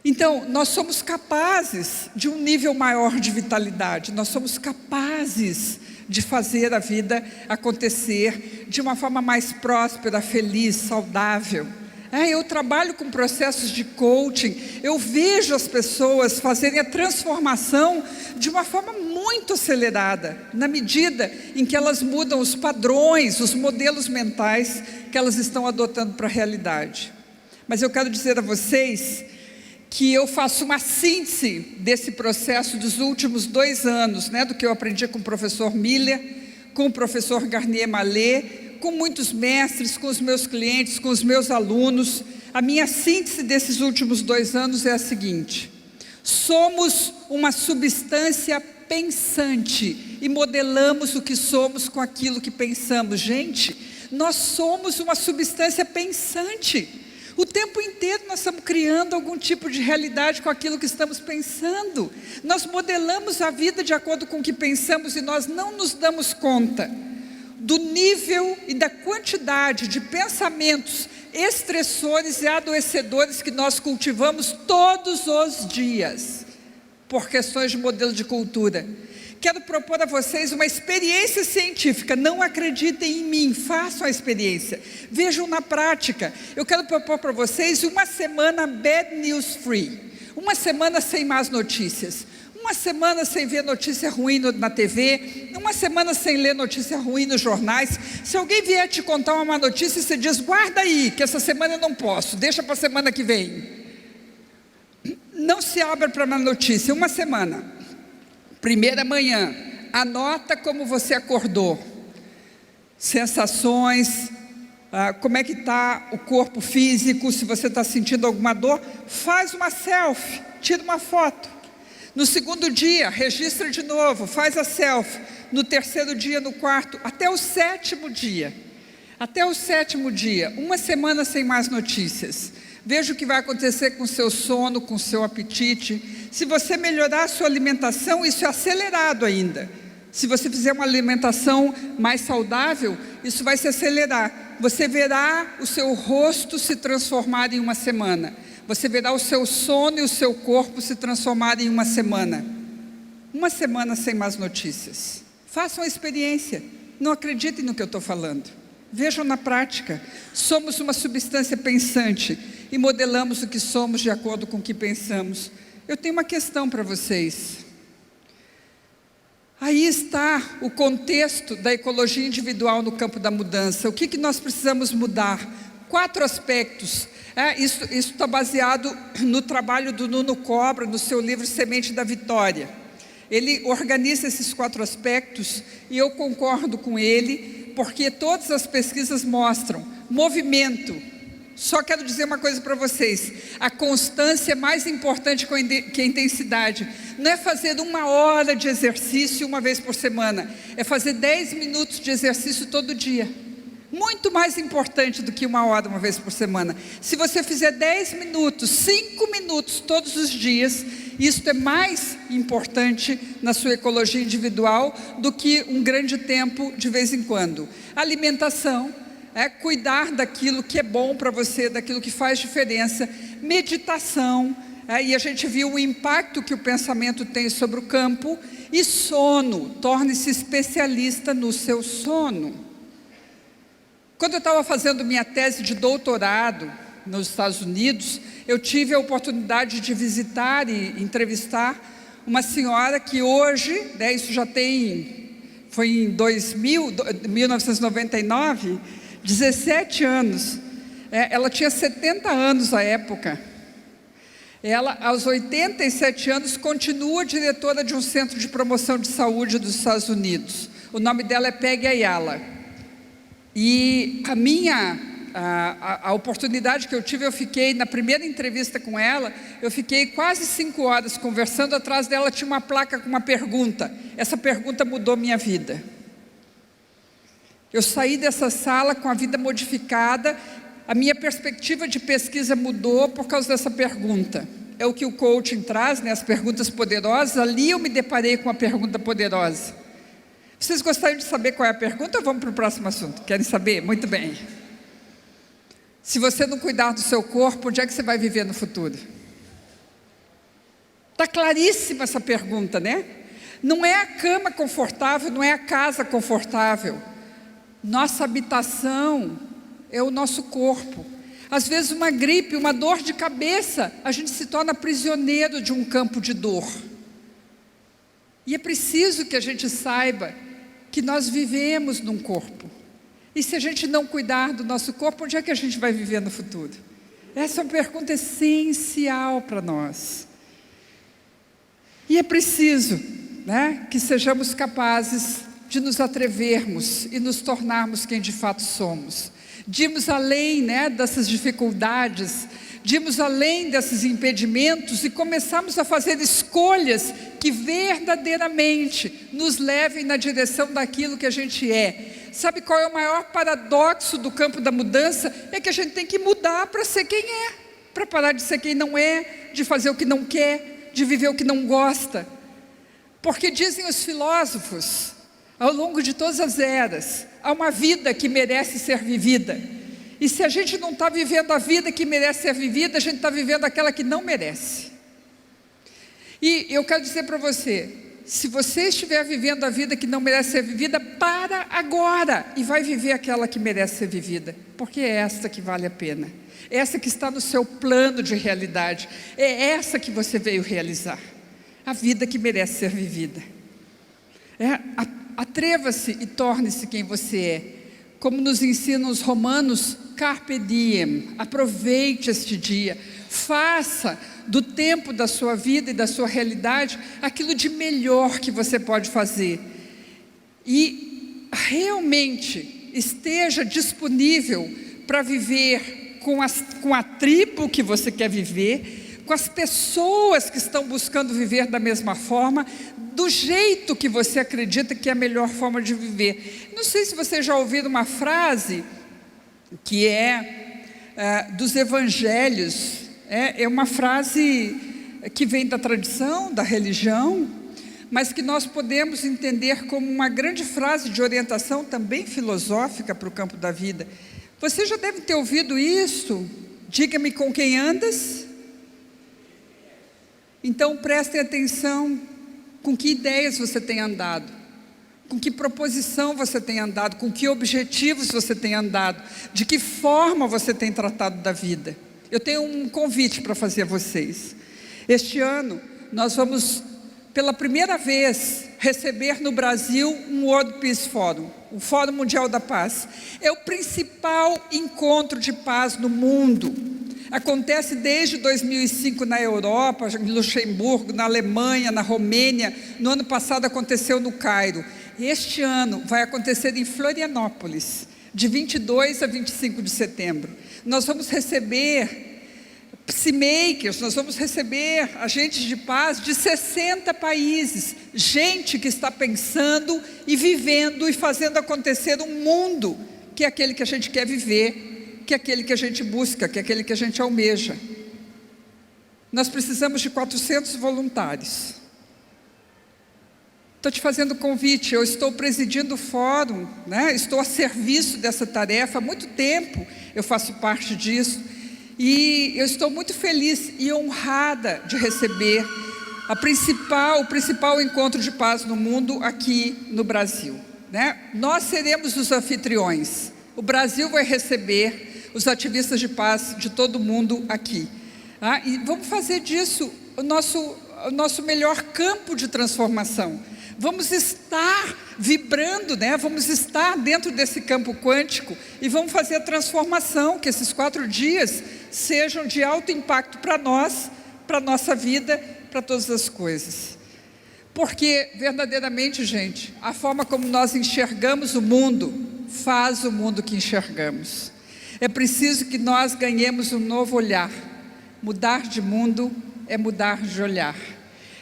Então, nós somos capazes de um nível maior de vitalidade, nós somos capazes de fazer a vida acontecer de uma forma mais próspera, feliz, saudável. Eu trabalho com processos de coaching, eu vejo as pessoas fazerem a transformação de uma forma muito acelerada, na medida em que elas mudam os padrões, os modelos mentais que elas estão adotando para a realidade. Mas eu quero dizer a vocês que eu faço uma síntese desse processo dos últimos 2 anos, do que eu aprendi com o professor Miller, com o professor Garnier Mallet, com muitos mestres, com os meus clientes, com os meus alunos. A minha síntese desses últimos 2 anos é a seguinte: somos uma substância pensante e modelamos o que somos com aquilo que pensamos. Gente, nós somos uma substância pensante. O tempo inteiro nós estamos criando algum tipo de realidade com aquilo que estamos pensando. Nós modelamos a vida de acordo com o que pensamos e nós não nos damos conta do nível e da quantidade de pensamentos estressores e adoecedores que nós cultivamos todos os dias, por questões de modelo de cultura. Quero propor a vocês uma experiência científica. Não acreditem em mim, façam a experiência, vejam na prática. Eu quero propor para vocês uma semana bad news free, uma semana sem más notícias, uma semana sem ver notícia ruim na TV, uma semana sem ler notícia ruim nos jornais. Se alguém vier te contar uma má notícia, você diz: guarda aí, que essa semana eu não posso, deixa para a semana que vem. Não se abra para má notícia, uma semana. Primeira manhã, anota como você acordou, sensações, como é que está o corpo físico, se você está sentindo alguma dor, faz uma selfie, tira uma foto. No segundo dia, registra de novo, faz a selfie. No terceiro dia, no quarto, até o 7º dia. Até o 7º dia, uma semana sem mais notícias. Veja o que vai acontecer com o seu sono, com o seu apetite. Se você melhorar a sua alimentação, isso é acelerado ainda. Se você fizer uma alimentação mais saudável, isso vai se acelerar. Você verá o seu rosto se transformar em uma semana. Você verá o seu sono e o seu corpo se transformar em uma semana. Uma semana sem más notícias. Façam a experiência. Não acreditem no que eu estou falando. Vejam na prática. Somos uma substância pensante e modelamos o que somos de acordo com o que pensamos. Eu tenho uma questão para vocês. Aí está o contexto da ecologia individual no campo da mudança. O que nós precisamos mudar? 4 aspectos. Isso está baseado no trabalho do Nuno Cobra, no seu livro Semente da Vitória. Ele organiza esses 4 aspectos e eu concordo com ele, porque todas as pesquisas mostram movimento. Só quero dizer uma coisa para vocês: a constância é mais importante que a intensidade. Não é fazer 1 hora de exercício uma vez por semana, é fazer 10 minutos de exercício todo dia. Muito mais importante do que 1 hora uma vez por semana. Se você fizer 10 minutos, 5 minutos todos os dias, isso é mais importante na sua ecologia individual do que um grande tempo de vez em quando. Alimentação, cuidar daquilo que é bom para você, daquilo que faz diferença. Meditação, e a gente viu o impacto que o pensamento tem sobre o campo. E sono, torne-se especialista no seu sono. Quando eu estava fazendo minha tese de doutorado nos Estados Unidos, eu tive a oportunidade de visitar e entrevistar uma senhora que hoje, isso já foi em 1999, 17 anos. Ela tinha 70 anos à época. Ela, aos 87 anos, continua diretora de um centro de promoção de saúde dos Estados Unidos. O nome dela é Peggy Ayala. E a oportunidade que eu tive, eu fiquei, na primeira entrevista com ela, eu fiquei quase 5 horas conversando. Atrás dela tinha uma placa com uma pergunta. Essa pergunta mudou minha vida. Eu saí dessa sala com a vida modificada. A minha perspectiva de pesquisa mudou por causa dessa pergunta. É o que o coaching traz, as perguntas poderosas. Ali eu me deparei com uma pergunta poderosa. Vocês gostariam de saber qual é a pergunta ou vamos para o próximo assunto? Querem saber? Muito bem. Se você não cuidar do seu corpo, onde é que você vai viver no futuro? Está claríssima essa pergunta, né? Não é a cama confortável, não é a casa confortável. Nossa habitação é o nosso corpo. Às vezes uma gripe, uma dor de cabeça, a gente se torna prisioneiro de um campo de dor. E é preciso que a gente saiba que nós vivemos num corpo. E se a gente não cuidar do nosso corpo, onde é que a gente vai viver no futuro? Essa é uma pergunta essencial para nós. E é preciso, que sejamos capazes de nos atrevermos e nos tornarmos quem de fato somos. De irmos além dessas dificuldades, de irmos além desses impedimentos e começarmos a fazer escolhas que verdadeiramente nos levem na direção daquilo que a gente é. Sabe qual é o maior paradoxo do campo da mudança? É que a gente tem que mudar para ser quem é, para parar de ser quem não é, de fazer o que não quer, de viver o que não gosta. Porque dizem os filósofos, ao longo de todas as eras, há uma vida que merece ser vivida. E se a gente não está vivendo a vida que merece ser vivida, a gente está vivendo aquela que não merece. E eu quero dizer para você, se você estiver vivendo a vida que não merece ser vivida, para agora e vai viver aquela que merece ser vivida, porque é essa que vale a pena, é essa que está no seu plano de realidade, é essa que você veio realizar, a vida que merece ser vivida. Atreva-se e torne-se quem você é. Como nos ensinam os romanos, carpe diem, aproveite este dia, faça do tempo da sua vida e da sua realidade aquilo de melhor que você pode fazer. E realmente esteja disponível para viver com a tribo que você quer viver, com as pessoas que estão buscando viver da mesma forma, do jeito que você acredita que é a melhor forma de viver. Não sei se vocês já ouviram uma frase que é dos evangelhos. É uma frase que vem da tradição, da religião, mas que nós podemos entender como uma grande frase de orientação também filosófica para o campo da vida. Você já deve ter ouvido isso. Diga-me com quem andas. Então prestem atenção com que ideias você tem andado, com que proposição você tem andado, com que objetivos você tem andado, de que forma você tem tratado da vida. Eu tenho um convite para fazer a vocês. Este ano nós vamos, pela primeira vez, receber no Brasil um World Peace Forum, o Fórum Mundial da Paz. É o principal encontro de paz no mundo. Acontece desde 2005 na Europa, em Luxemburgo, na Alemanha, na Romênia. No ano passado aconteceu no Cairo. Este ano vai acontecer em Florianópolis, de 22 a 25 de setembro. Nós vamos receber peacemakers, nós vamos receber agentes de paz de 60 países, gente que está pensando e vivendo e fazendo acontecer um mundo que é aquele que a gente quer viver, que é aquele que a gente busca, que é aquele que a gente almeja. Nós precisamos de 400 voluntários. Estou te fazendo convite, eu estou presidindo o fórum, né? Estou a serviço dessa tarefa há muito tempo, eu faço parte disso. E eu estou muito feliz e honrada de receber o principal encontro de paz no mundo aqui no Brasil, né? Nós seremos os anfitriões. O Brasil vai receber os ativistas de paz de todo mundo aqui. E vamos fazer disso o nosso melhor campo de transformação. Vamos estar vibrando, né? Vamos estar dentro desse campo quântico e vamos fazer a transformação, que esses 4 dias sejam de alto impacto para nós, para a nossa vida, para todas as coisas. Porque, verdadeiramente, gente, a forma como nós enxergamos o mundo, faz o mundo que enxergamos. É preciso que nós ganhemos um novo olhar. Mudar de mundo é mudar de olhar.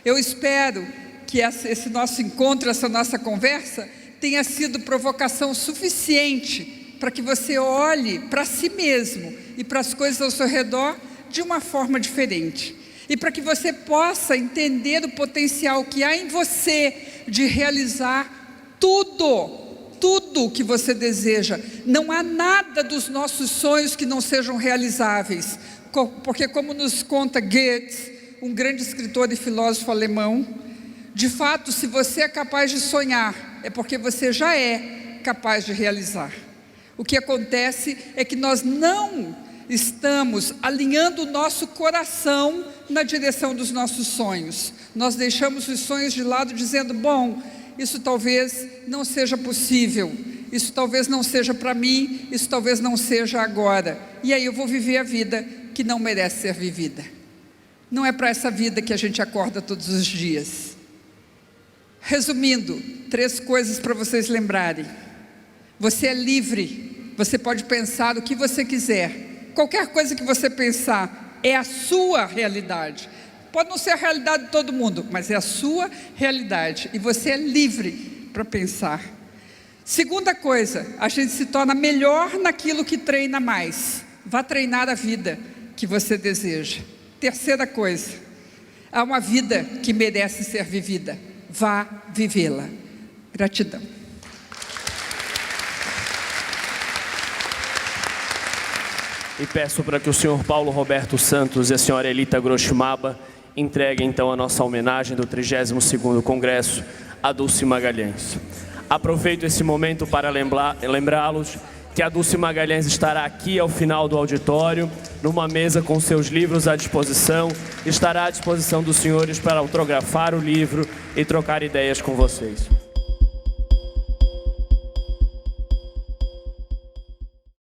Eu espero que esse nosso encontro, essa nossa conversa, tenha sido provocação suficiente para que você olhe para si mesmo e para as coisas ao seu redor de uma forma diferente. E para que você possa entender o potencial que há em você de realizar tudo o que você deseja. Não há nada dos nossos sonhos que não sejam realizáveis. Porque, como nos conta Goethe, um grande escritor e filósofo alemão, de fato, se você é capaz de sonhar, é porque você já é capaz de realizar. O que acontece é que nós não estamos alinhando o nosso coração na direção dos nossos sonhos. Nós deixamos os sonhos de lado dizendo, bom, isso talvez não seja possível, isso talvez não seja para mim, isso talvez não seja agora. E aí eu vou viver a vida que não merece ser vivida. Não é para essa vida que a gente acorda todos os dias. Resumindo, 3 coisas para vocês lembrarem. Você é livre, você pode pensar o que você quiser. Qualquer coisa que você pensar é a sua realidade. Pode não ser a realidade de todo mundo, mas é a sua realidade. E você é livre para pensar. Segunda coisa, a gente se torna melhor naquilo que treina mais. Vá treinar a vida que você deseja. Terceira coisa, há uma vida que merece ser vivida. Vá vivê-la. Gratidão. E peço para que o senhor Paulo Roberto Santos e a senhora Elita Groshmaba entreguem então a nossa homenagem do 32º Congresso a Dulce Magalhães. Aproveito esse momento para lembrá-los que a Dulce Magalhães estará aqui ao final do auditório, numa mesa com seus livros à disposição, estará à disposição dos senhores para autografar o livro e trocar ideias com vocês.